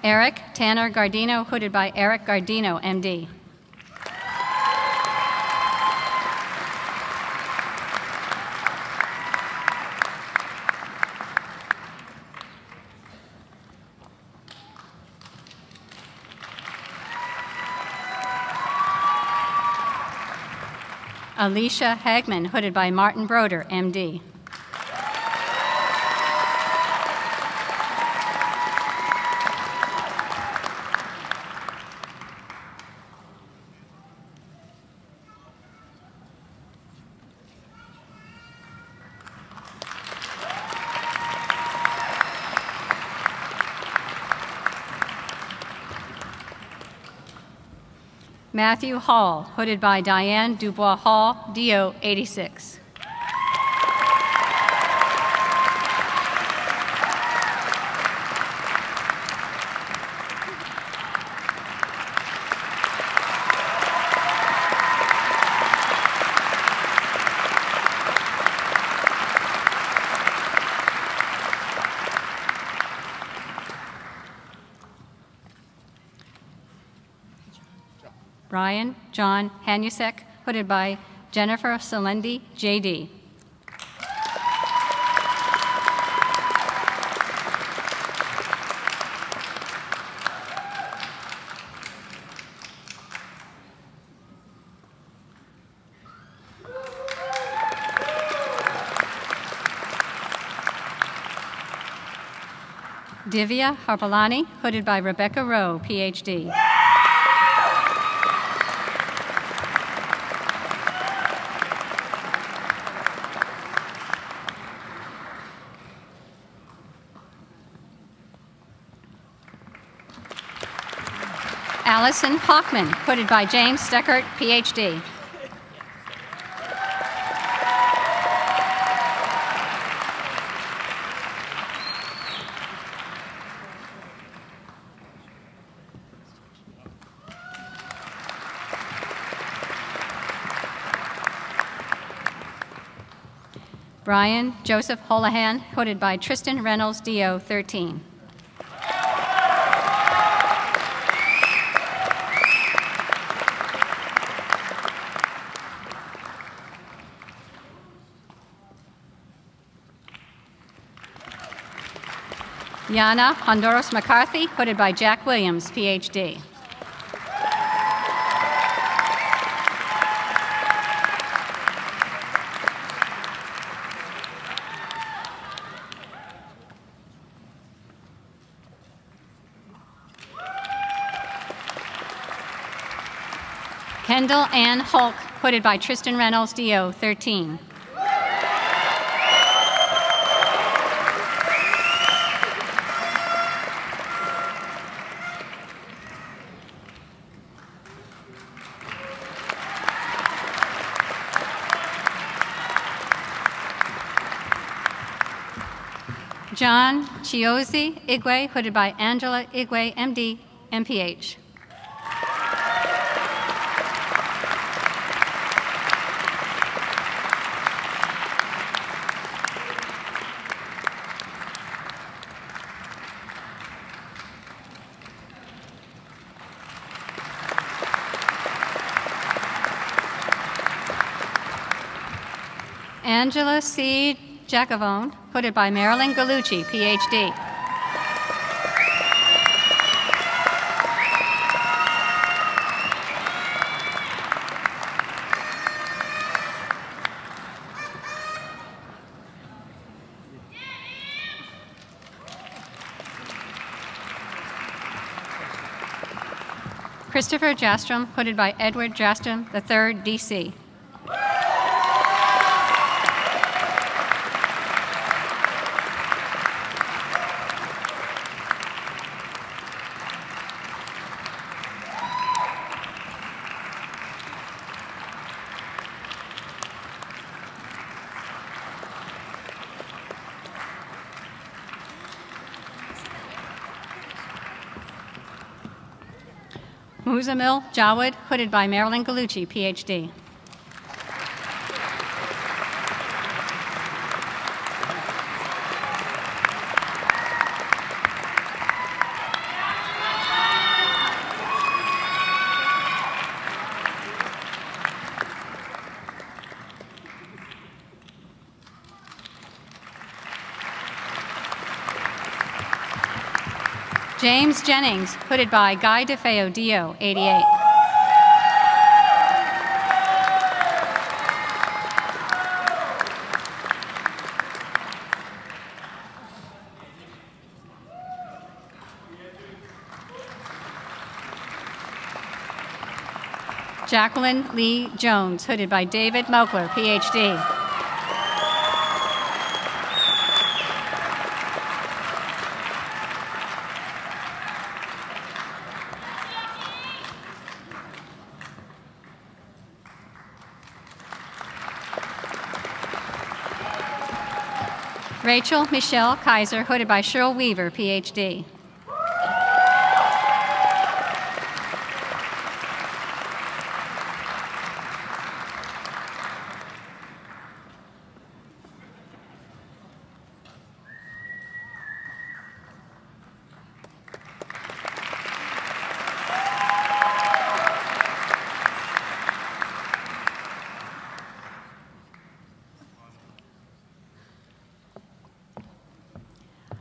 Eric Tanner Gardino, hooded by Eric Gardino, MD. Alicia Hagman, hooded by Martin Broder, MD. Matthew Hall, hooded by Diane Dubois Hall, DO 86. Ryan John Hanusek, hooded by Jennifer Selendi, JD. Divya Harpalani, hooded by Rebecca Rowe, PhD. Allison Hockman, hooded by James Steckert, PhD. Brian Joseph Holohan, hooded by Tristan Reynolds, DO 13. Yana Honduras McCarthy, hooded by Jack Williams, PhD. Kendall Ann Hulk, hooded by Tristan Reynolds, DO 13. John Chiozi Igwe, hooded by Angela Igwe, MD, MPH. Angela C. Jacovone, hooded by Marilyn Gallucci, PhD. Christopher Jastrom, hooded by Edward Jastrom III, D.C. Muzamil Jawad, hooded by Marilyn Gallucci, Ph.D. James Jennings, hooded by Guy DeFeo, D.O., 88. Jacqueline Lee Jones, hooded by David Mokler, Ph.D. Rachel Michelle Kaiser, hooded by Cheryl Weaver, Ph.D.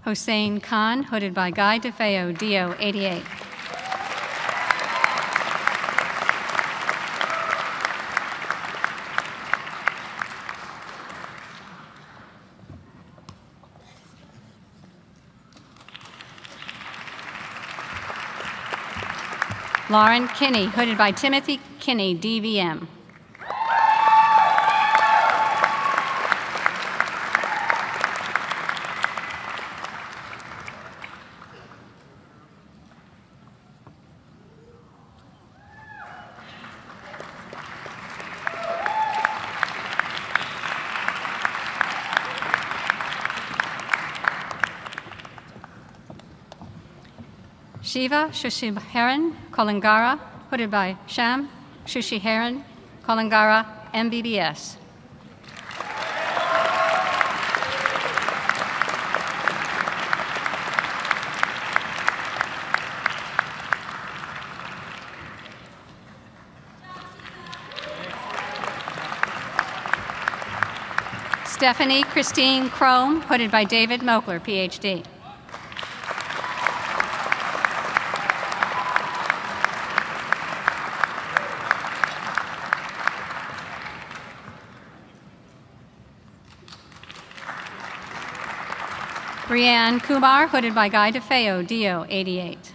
Hossein Khan, hooded by Guy DeFeo, D.O., 88. Lauren Kinney, hooded by Timothy Kinney, DVM. Shiva Shushiharan Kolangara, hooded by Sham Shushiharan Kolangara, MBBS. Stephanie Christine Crome, hooded by David Mokler, Ph.D. Brianne Kumar, hooded by Guy DeFeo, D.O., 88.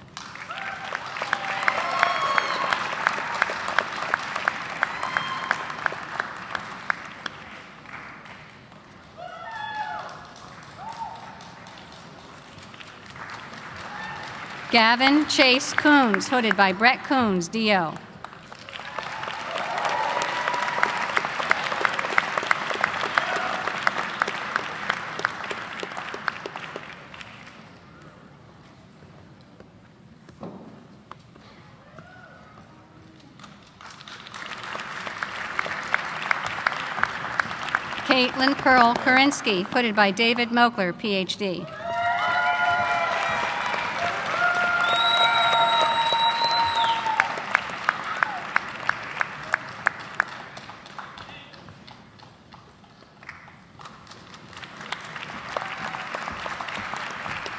Gavin Chase Coons, hooded by Brett Coons, D.O. Caitlin Pearl Kurinsky, hooded by David Mokler, Ph.D.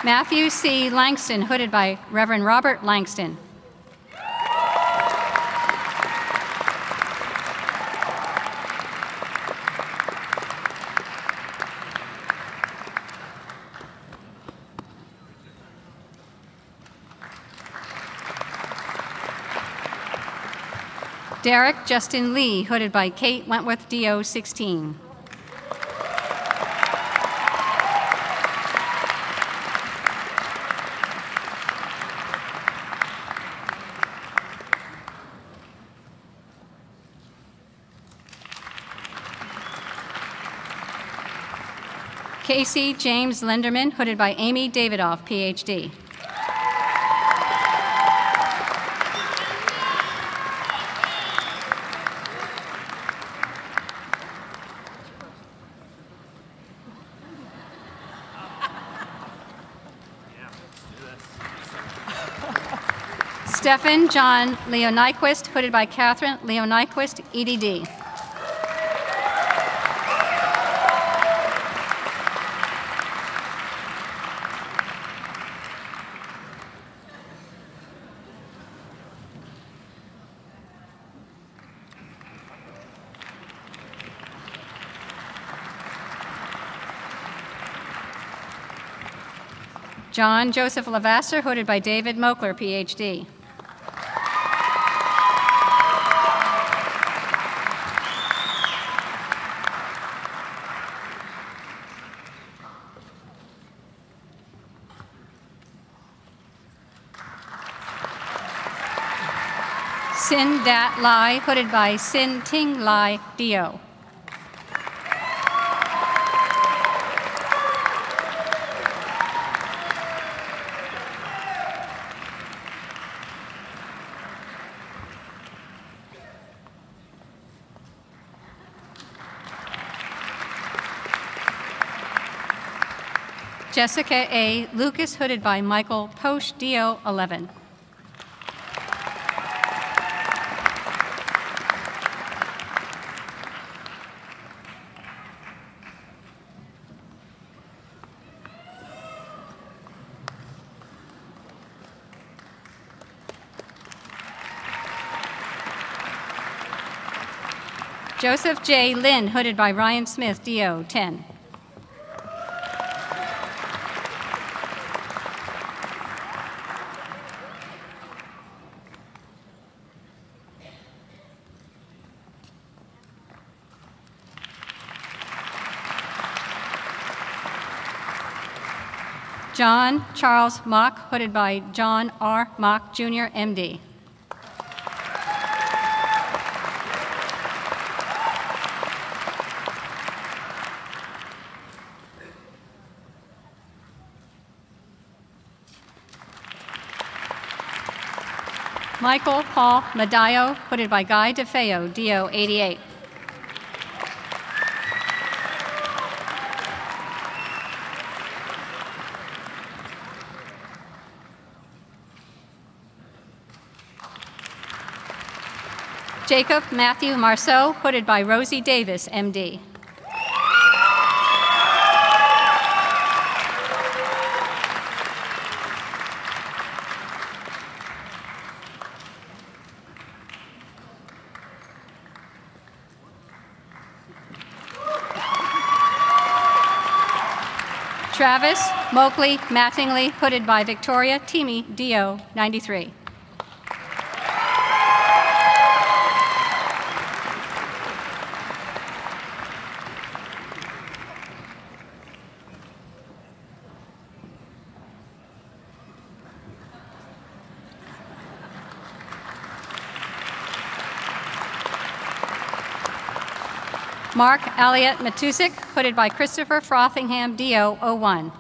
Matthew C. Langston, hooded by Reverend Robert Langston. Derek Justin Lee, hooded by Kate Wentworth, DO 16. Casey James Linderman, hooded by Amy Davidoff, PhD. Stephen John Leo Nyquist, hooded by Catherine Leo Nyquist, EDD. John Joseph Lavasser, hooded by David Mokler, PhD. Sin Dat Lai, hooded by Sin Ting Lai, DO. Jessica A. Lucas, hooded by Michael Posch, DO 11. Joseph J. Lynn, hooded by Ryan Smith, DO 10. John Charles Mock, hooded by John R. Mock, Jr., MD. Michael Paul Medallo, hooded by Guy DeFeo, DO 88. Jacob Matthew Marceau, hooded by Rosie Davis, MD. Travis Moakley Mattingly, hooded by Victoria Teamy, DO 93. Mark Elliott Matusik, hooded by Christopher Frothingham, DO 01.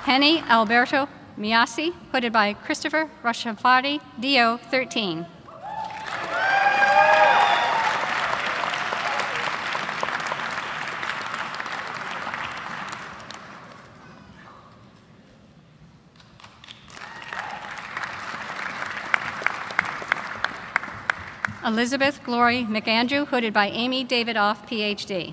Henny Alberto Miasi, hooded by Christopher Rushafardi, DO 13. Elizabeth Glory McAndrew, hooded by Amy Davidoff, PhD.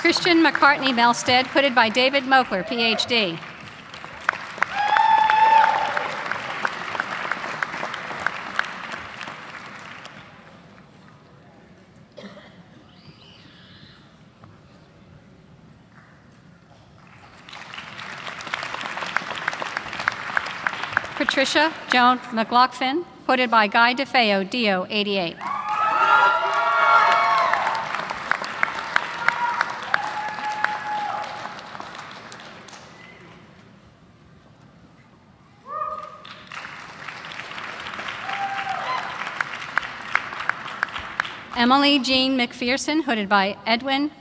Christian McCartney Melstead, hooded by David Mokler, PhD. Patricia Joan McLaughlin, hooded by Guy DeFeo, DO 88. Emily Jean McPherson, hooded by Edwin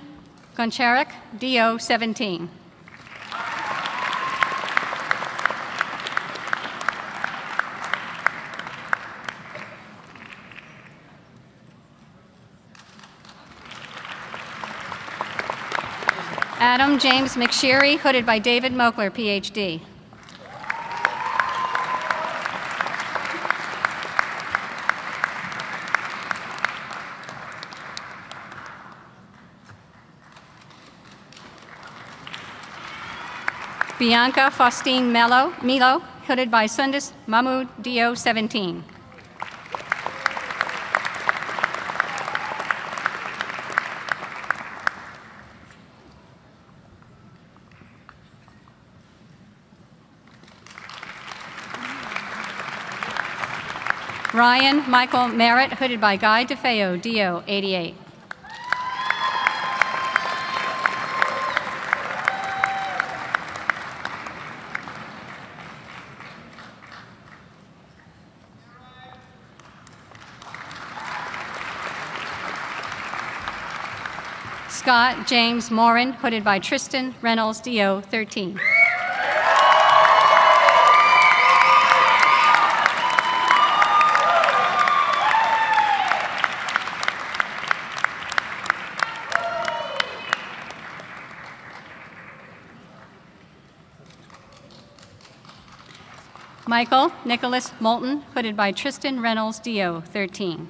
Goncharic, DO 17. Adam James McSherry, hooded by David Mokler, PhD. Bianca Faustine Milo, hooded by Sundus Mahmood, DO 17. Ryan Michael Merritt, hooded by Guy DeFeo, DO 88. Scott James Morin, hooded by Tristan Reynolds, DO 13. Michael Nicholas Moulton, hooded by Tristan Reynolds, DO 13.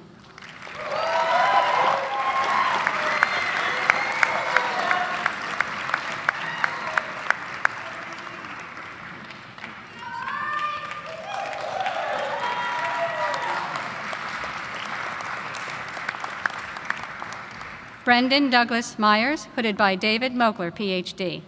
Brendan Douglas Myers, hooded by David Mokler, PhD.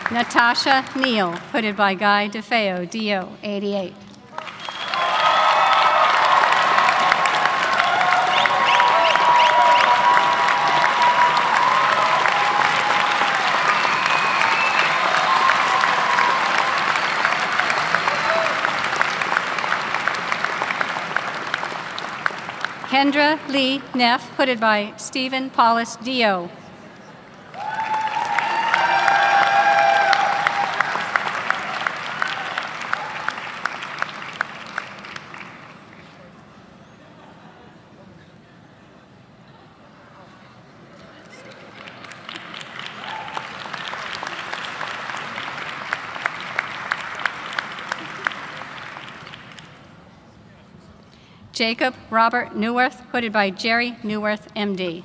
Natasha Neal, hooded by Guy DeFeo, DO 88. Kendra Lee Neff, hooded by Stephen Paulus, DO. Jacob Robert Newworth, hooded by Jerry Newworth, MD.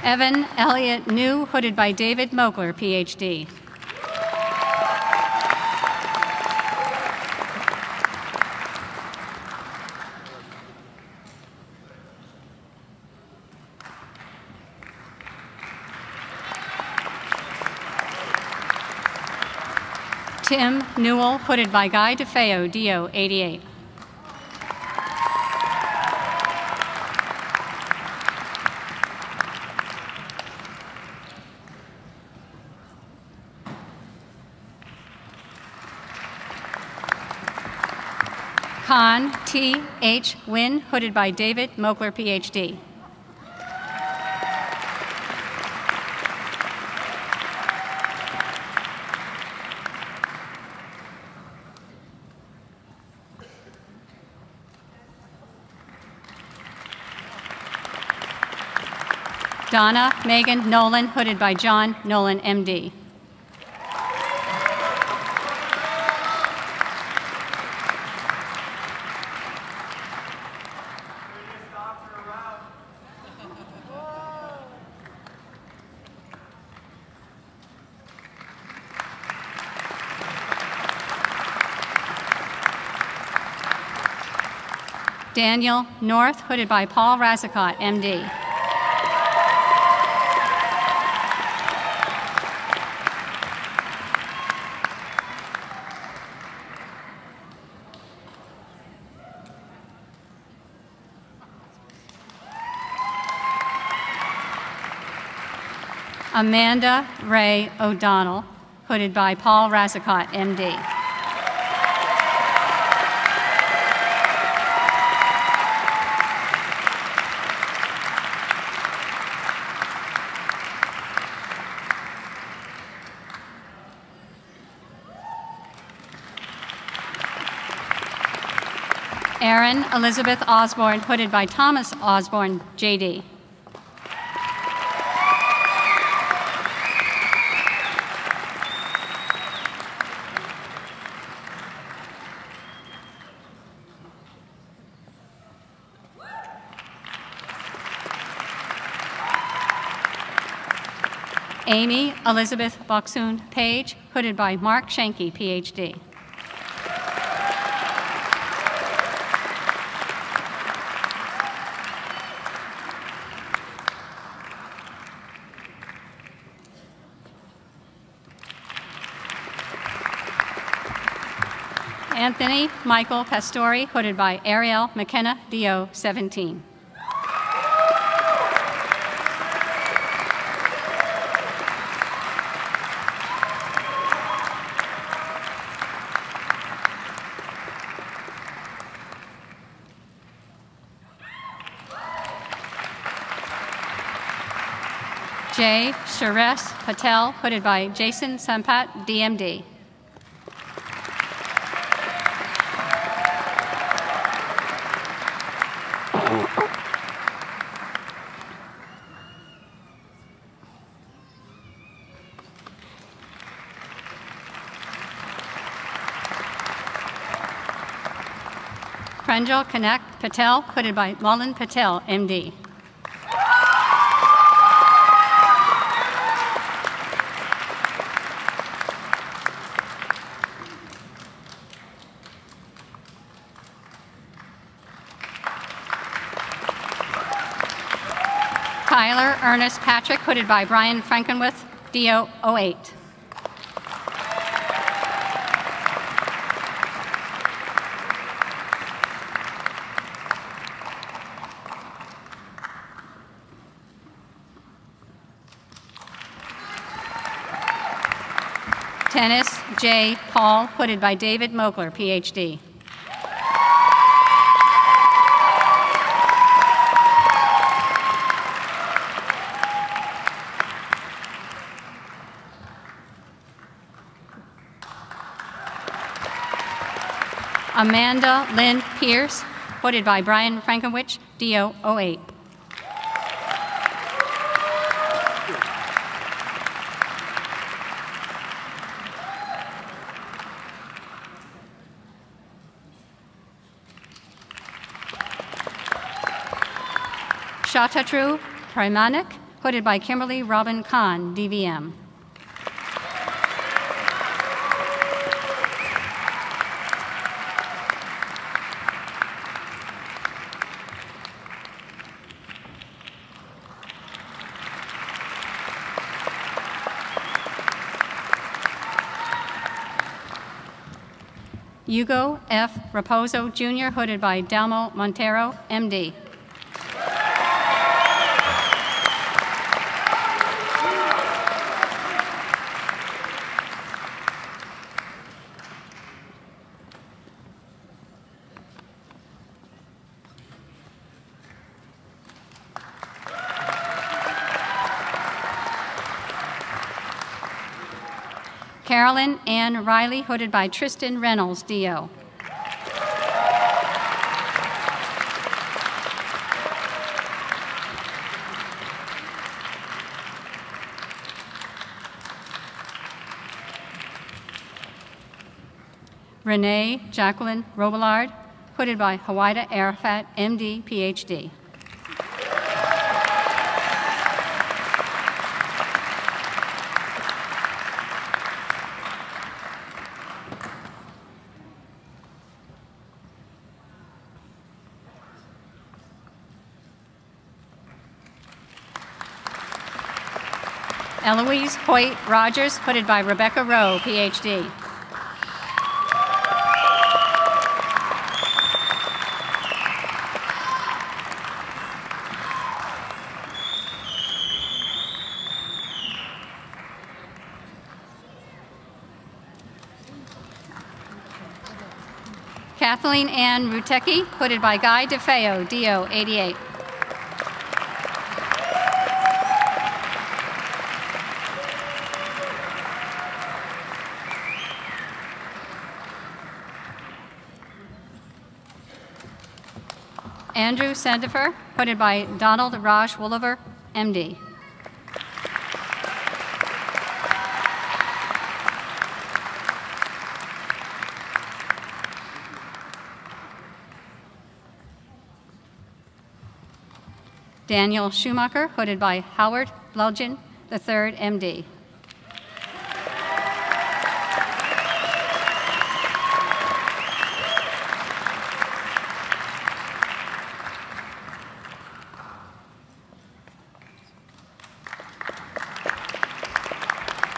Evan Elliott New, hooded by David Mokler, PhD. Tim Newell, hooded by Guy DeFeo, DO 88. Khan T.H. Wynn, hooded by David Mokler, PhD. Donna Megan Nolan, hooded by John Nolan, MD. Daniel North, hooded by Paul Razzacott, MD. Amanda Ray O'Donnell, hooded by Paul Razzacott, MD. Erin Elizabeth Osborne, hooded by Thomas Osborne, JD. Amy Elizabeth Boxoon Page, hooded by Mark Schenke, PhD. Anthony Michael Pastori, hooded by Ariel McKenna, DO 17. Jay Suresh Patel, hooded by Jason Sampat, DMD. Pranjal Kanak Patel, hooded by Mullen Patel, MD. Tyler Ernest Patrick, hooded by Brian Frankenwith, DO 08. Tennis J. Paul, hooded by David Mogler, PhD. Amanda Lynn Pierce, hooded by Brian Frankenwich, DO 08. Shatatru Pramanik, hooded by Kimberly Robin Khan, DVM. Hugo F. Raposo, Jr., hooded by Dalmo Montero, MD. Carolyn Ann Riley, hooded by Tristan Reynolds, DO. Renee Jacqueline Robillard, hooded by Hawaida Arafat, MD, PhD. Eloise Hoyt Rogers, hooded by Rebecca Rowe, PhD. Kathleen Ann Rutecki, hooded by Guy DeFeo, DO 88. Andrew Sandifer, hooded by Donald Raj Woolever, MD. Daniel Schumacher, hooded by Howard Bludgeon, III, MD.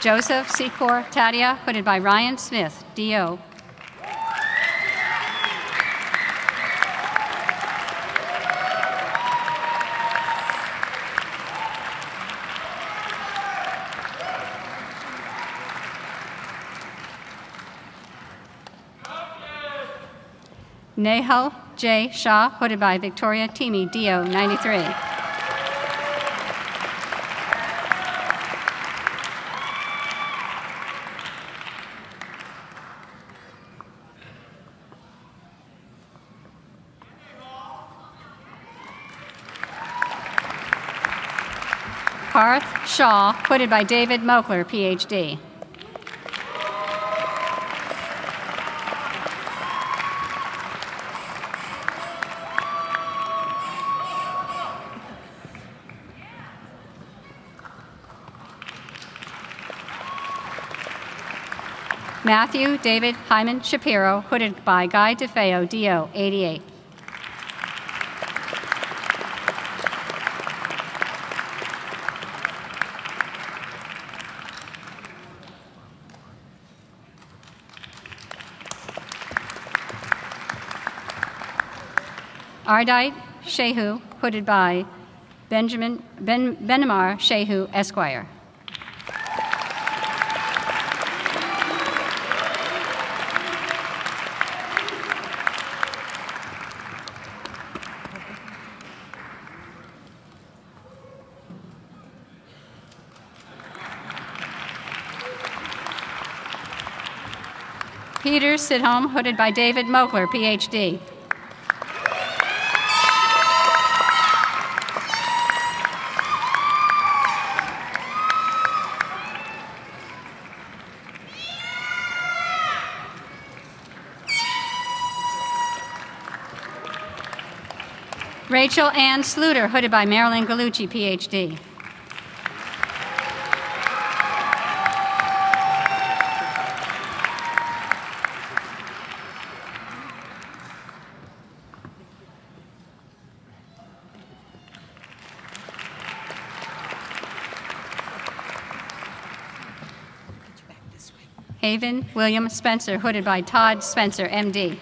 Joseph Secor Tadia, hooded by Ryan Smith, DO. Nehal J. Shah, hooded by Victoria Teamy, DO 93. Parth Shaw, hooded by David Mokler, PhD. Matthew David Hyman Shapiro, hooded by Guy DeFeo, DO 88. Ardite Shehu, hooded by Benamar Shehu, Esquire. Peter Sidholm, hooded by David Mokler, PhD. Rachel Ann Sluter, hooded by Marilyn Gallucci, PhD. Haven William Spencer, hooded by Todd Spencer, MD.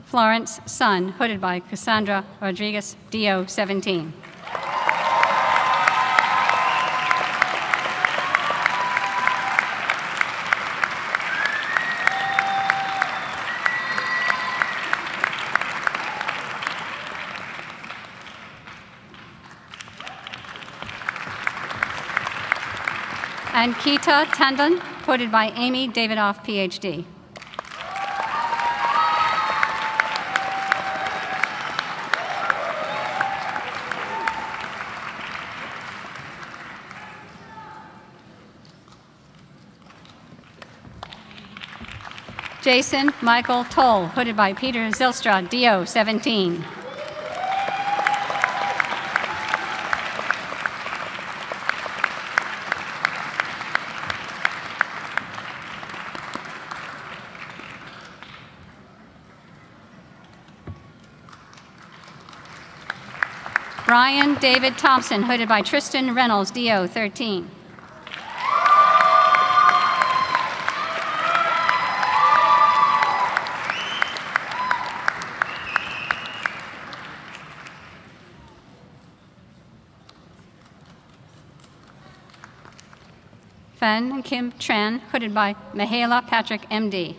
Florence Sun, hooded by Cassandra Rodriguez, DO 17. Ankita Tandon, hooded by Amy Davidoff, PhD. Jason Michael Toll, hooded by Peter Zilstra, DO 17. Brian David Thompson, hooded by Tristan Reynolds, DO 13. Fan Kim Tran, hooded by Mihaela Patrick, MD.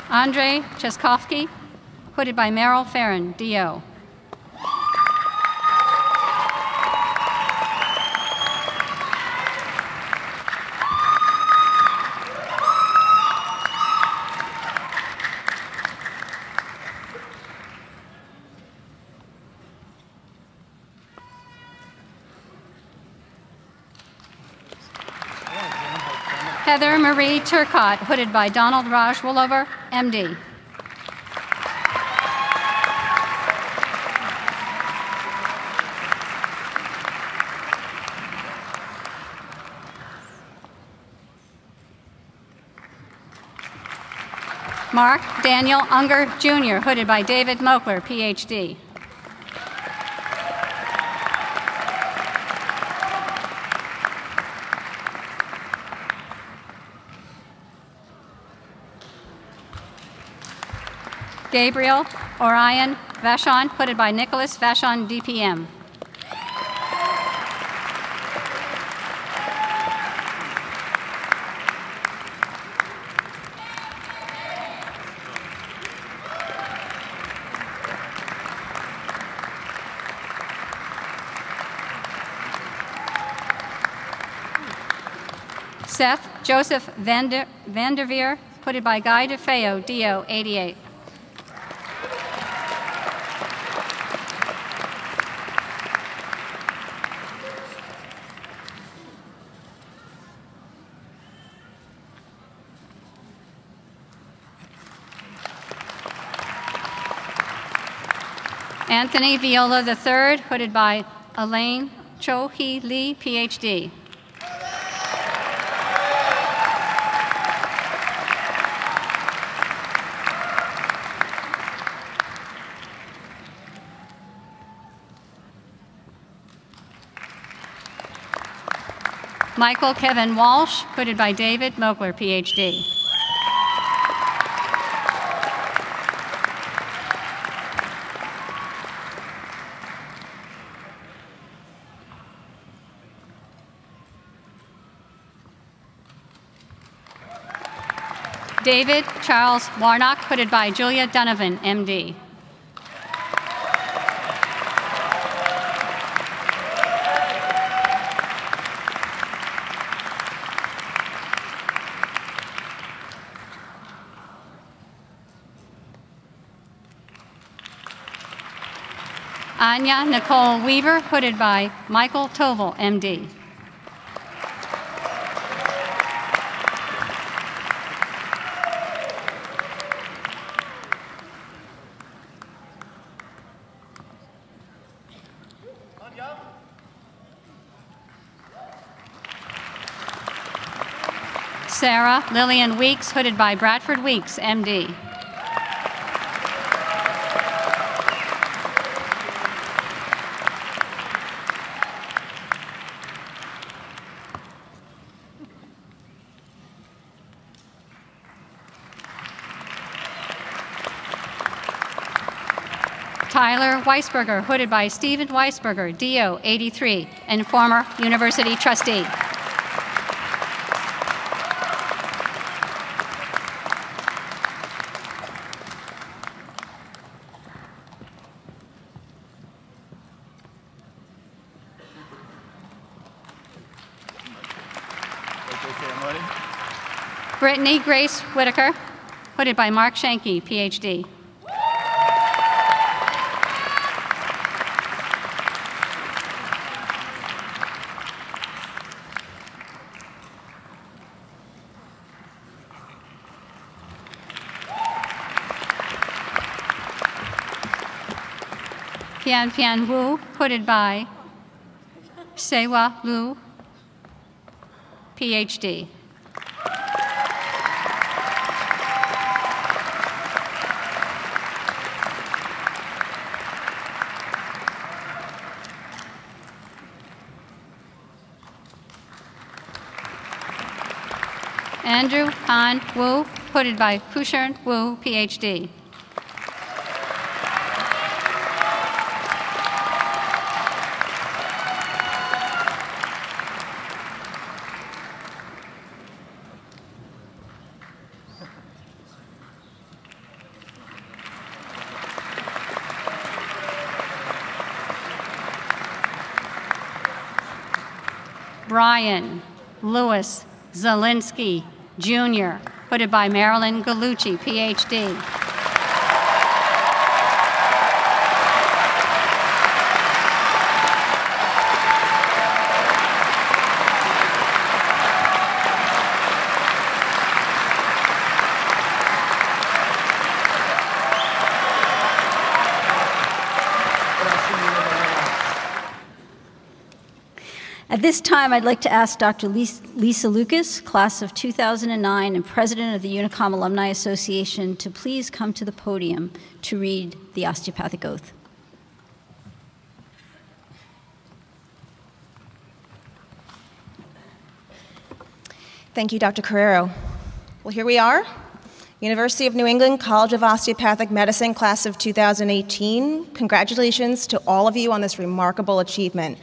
Andrei Cheskovsky, hooded by Merrill Farron, DO. Heather Marie Turcott, hooded by Donald Raj Woolover, MD. Mark Daniel Unger, Jr., hooded by David Mokler, PhD. Gabriel Orion Vachon, hooded by Nicholas Vachon, DPM. Seth Joseph Vanderveer, hooded by Guy DeFeo, DO 88. Anthony Viola III, hooded by Elaine Cho-Hee Lee, PhD. Michael Kevin Walsh, hooded by David Mokler, PhD. David Charles Warnock, hooded by Julia Donovan, MD. Anya Nicole Weaver, hooded by Michael Toval, MD. Sarah Lillian Weeks, hooded by Bradford Weeks, MD. Tyler Weisberger, hooded by Stephen Weisberger, DO 83, and former university trustee. Brittany Grace Whitaker, hooded by Mark Shanky, PhD. Pian Pian Wu, hooded by Sewa Lu, PhD. Andrew Han Wu, hooded by Fushern Wu, PhD. Brian Lewis Zielinski, Jr., hooded by Marilyn Gallucci, PhD. At this time, I'd like to ask Dr. Lisa Lucas, class of 2009 and president of the UNICOM Alumni Association, to please come to the podium to read the osteopathic oath. Thank you, Dr. Carrero. Well, here we are, University of New England College of Osteopathic Medicine, class of 2018. Congratulations to all of you on this remarkable achievement.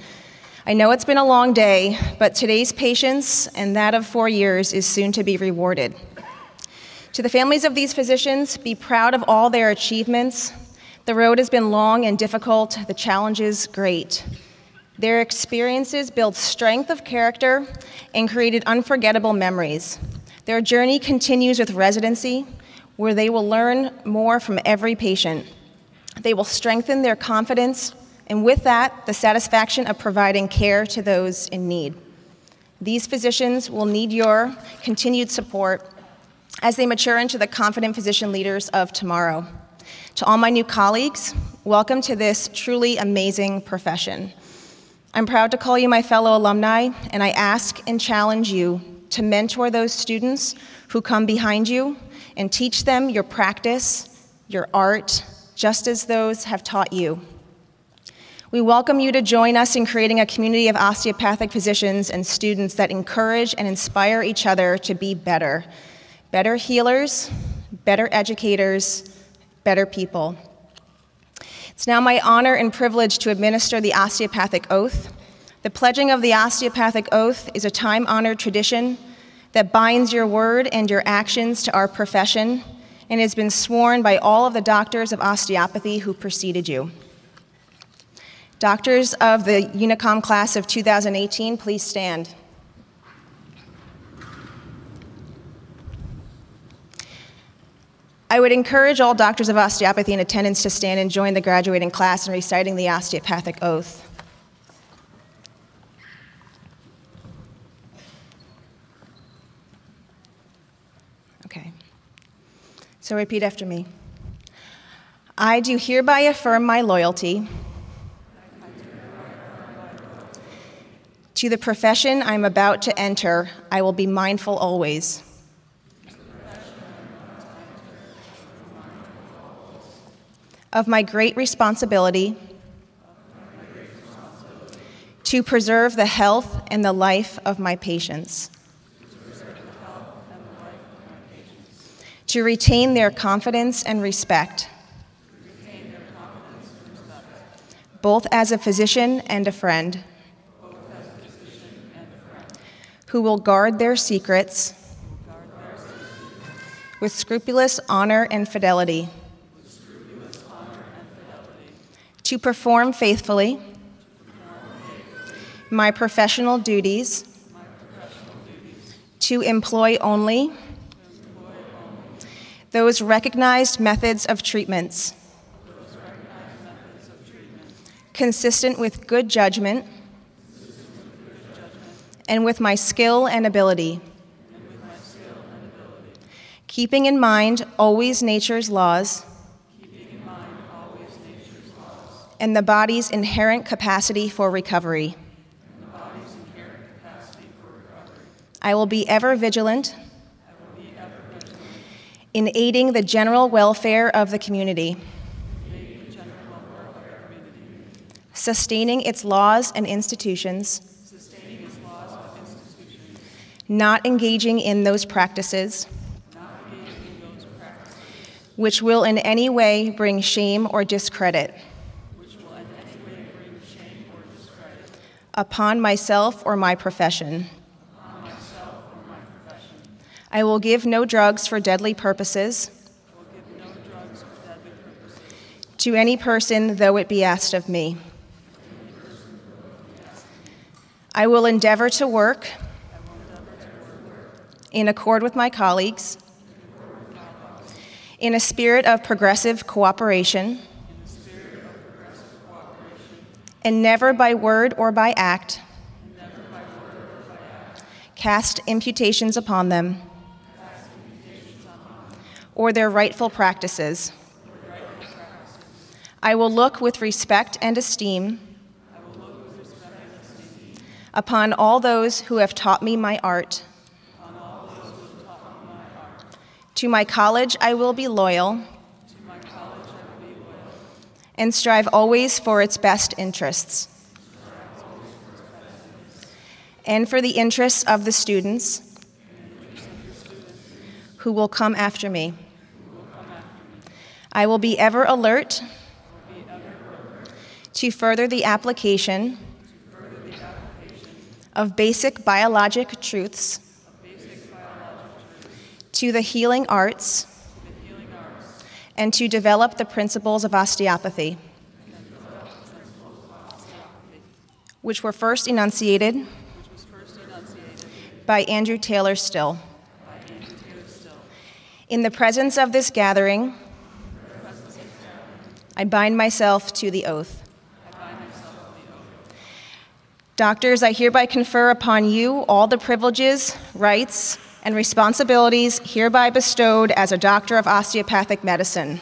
I know it's been a long day, but today's patience and that of 4 years is soon to be rewarded. To the families of these physicians, be proud of all their achievements. The road has been long and difficult, the challenges great. Their experiences built strength of character and created unforgettable memories. Their journey continues with residency, where they will learn more from every patient. They will strengthen their confidence, and with that, the satisfaction of providing care to those in need. These physicians will need your continued support as they mature into the confident physician leaders of tomorrow. To all my new colleagues, welcome to this truly amazing profession. I'm proud to call you my fellow alumni, and I ask and challenge you to mentor those students who come behind you and teach them your practice, your art, just as those have taught you. We welcome you to join us in creating a community of osteopathic physicians and students that encourage and inspire each other to be better. Better healers, better educators, better people. It's now my honor and privilege to administer the osteopathic oath. The pledging of the osteopathic oath is a time-honored tradition that binds your word and your actions to our profession and has been sworn by all of the doctors of osteopathy who preceded you. Doctors of the UNICOM class of 2018, please stand. I would encourage all doctors of osteopathy in attendance to stand and join the graduating class in reciting the osteopathic oath. Okay, so repeat after me. I do hereby affirm my loyalty to the profession I'm about to enter. I will be mindful always of my great responsibility to preserve the health and the life of my patients, to retain their confidence and respect, both as a physician and a friend, who will guard their secrets with scrupulous honor and fidelity, to perform faithfully my professional duties, to employ only those recognized methods of treatments consistent with good judgment and with my skill and ability, keeping in mind always nature's laws and the body's inherent capacity for recovery. I will be ever vigilant in aiding the general welfare of the community, sustaining its laws and institutions, not engaging in those practices which will in any way bring shame or discredit upon myself or my profession. I will give no drugs for deadly purposes to any person, though it be asked of me. I will endeavor to work in accord with my colleagues, in a spirit of progressive cooperation, and never by word or by act cast imputations upon them or their rightful practices. I will look with respect and esteem upon all those who have taught me my art. To my college I will be loyal and strive always for its best interests and for the interests of the students who will come after me. I will be ever alert to further the application of basic biologic truths to the healing arts and to develop the principles of osteopathy, which were first enunciated by Andrew Taylor Still. In the presence of this gathering, I bind myself to the oath. Doctors, I hereby confer upon you all the privileges, rights, and responsibilities hereby bestowed as a doctor of osteopathic medicine.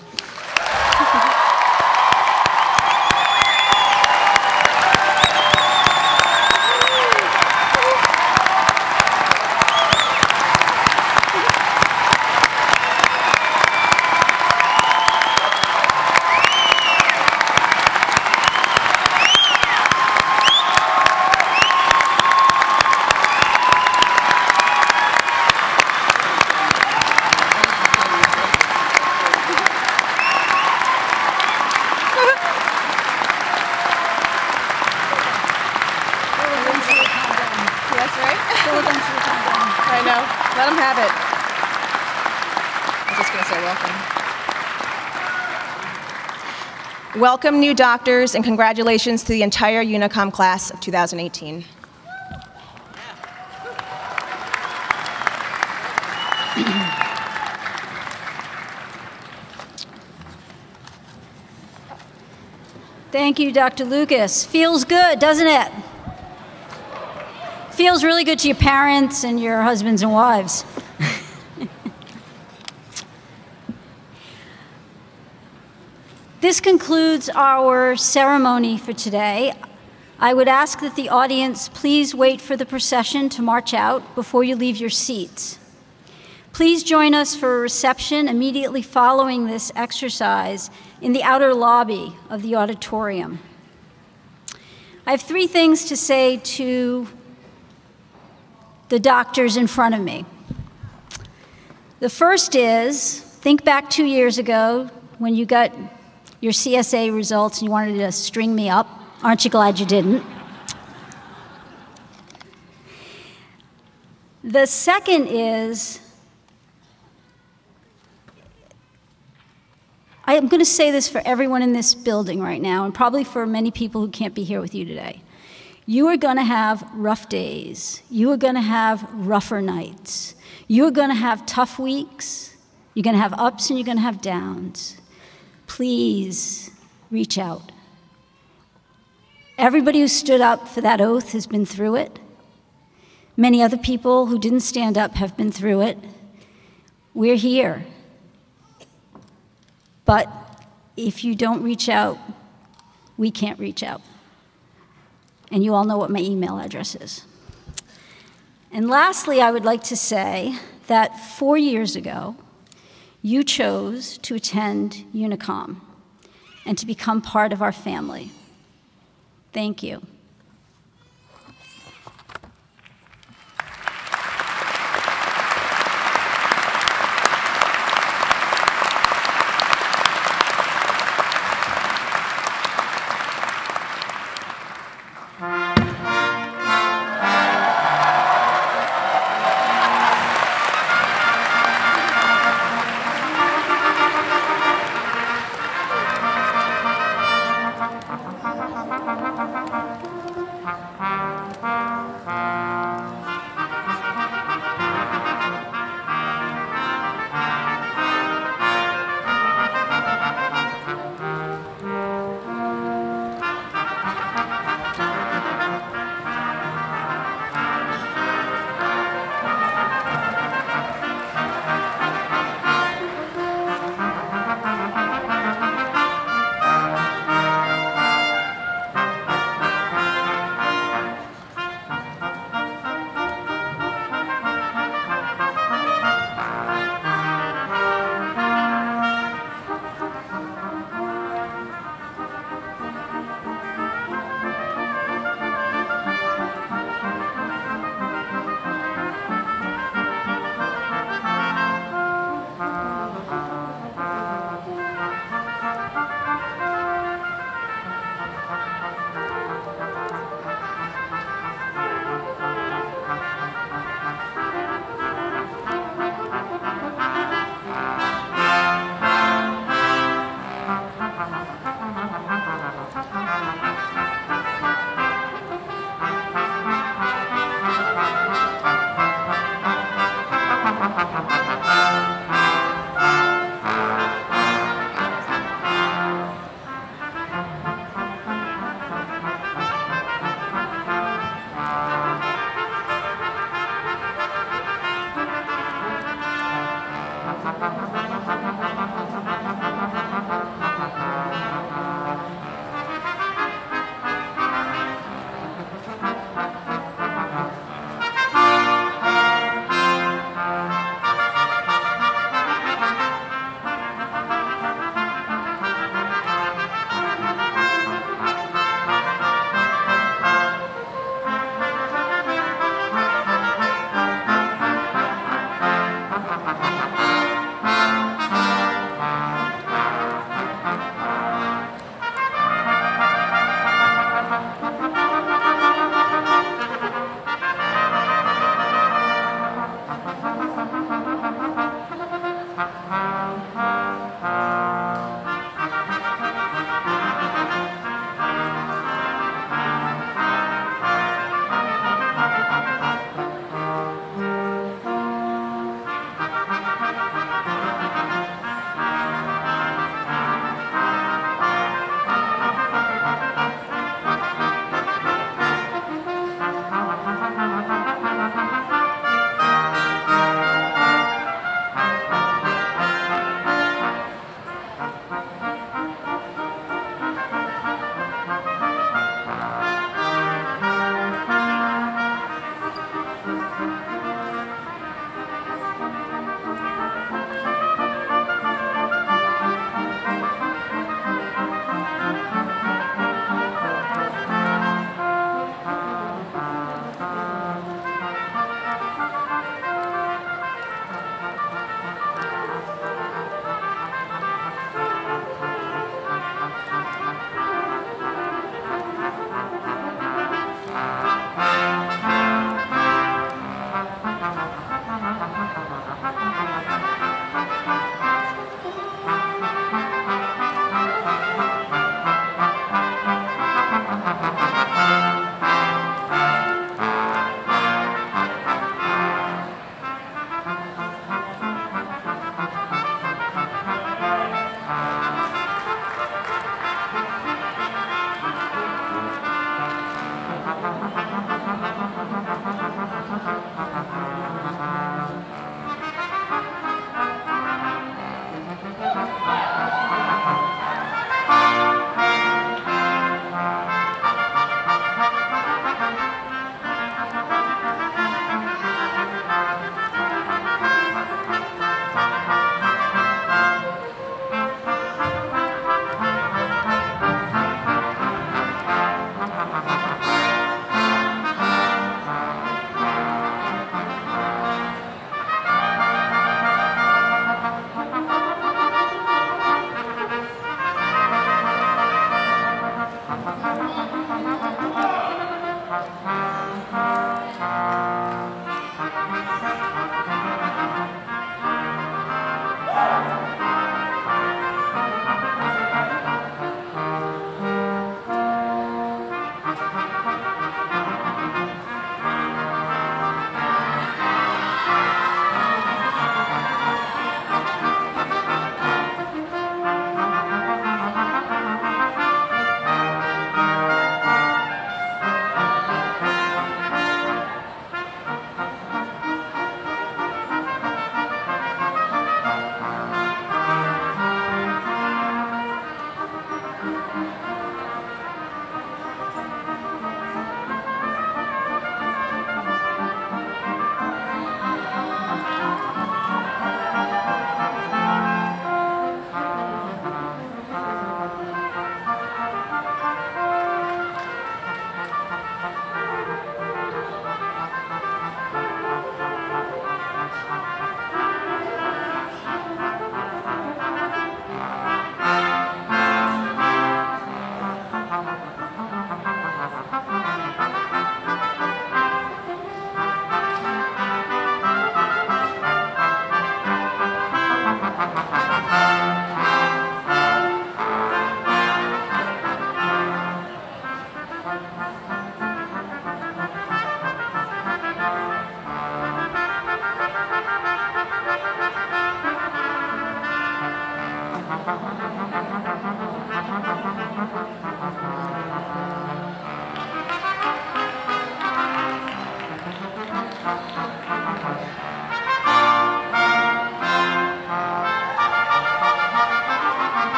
Welcome, new doctors, and congratulations to the entire UNICOM class of 2018. Thank you, Dr. Lucas. Feels good, doesn't it? Feels really good to your parents and your husbands and wives. This concludes our ceremony for today. I would ask that the audience please wait for the procession to march out before you leave your seats. Please join us for a reception immediately following this exercise in the outer lobby of the auditorium. I have three things to say to the doctors in front of me. The first is, think back 2 years ago when you got your CSA results and you wanted to string me up. Aren't you glad you didn't? The second is, I'm going to say this for everyone in this building right now, and probably for many people who can't be here with you today. You are going to have rough days. You are going to have rougher nights. You are going to have tough weeks. You're going to have ups and you're going to have downs. Please reach out. Everybody who stood up for that oath has been through it. Many other people who didn't stand up have been through it. We're here. But if you don't reach out, we can't reach out. And you all know what my email address is. And lastly, I would like to say that 4 years ago, you chose to attend UNICOM and to become part of our family. Thank you.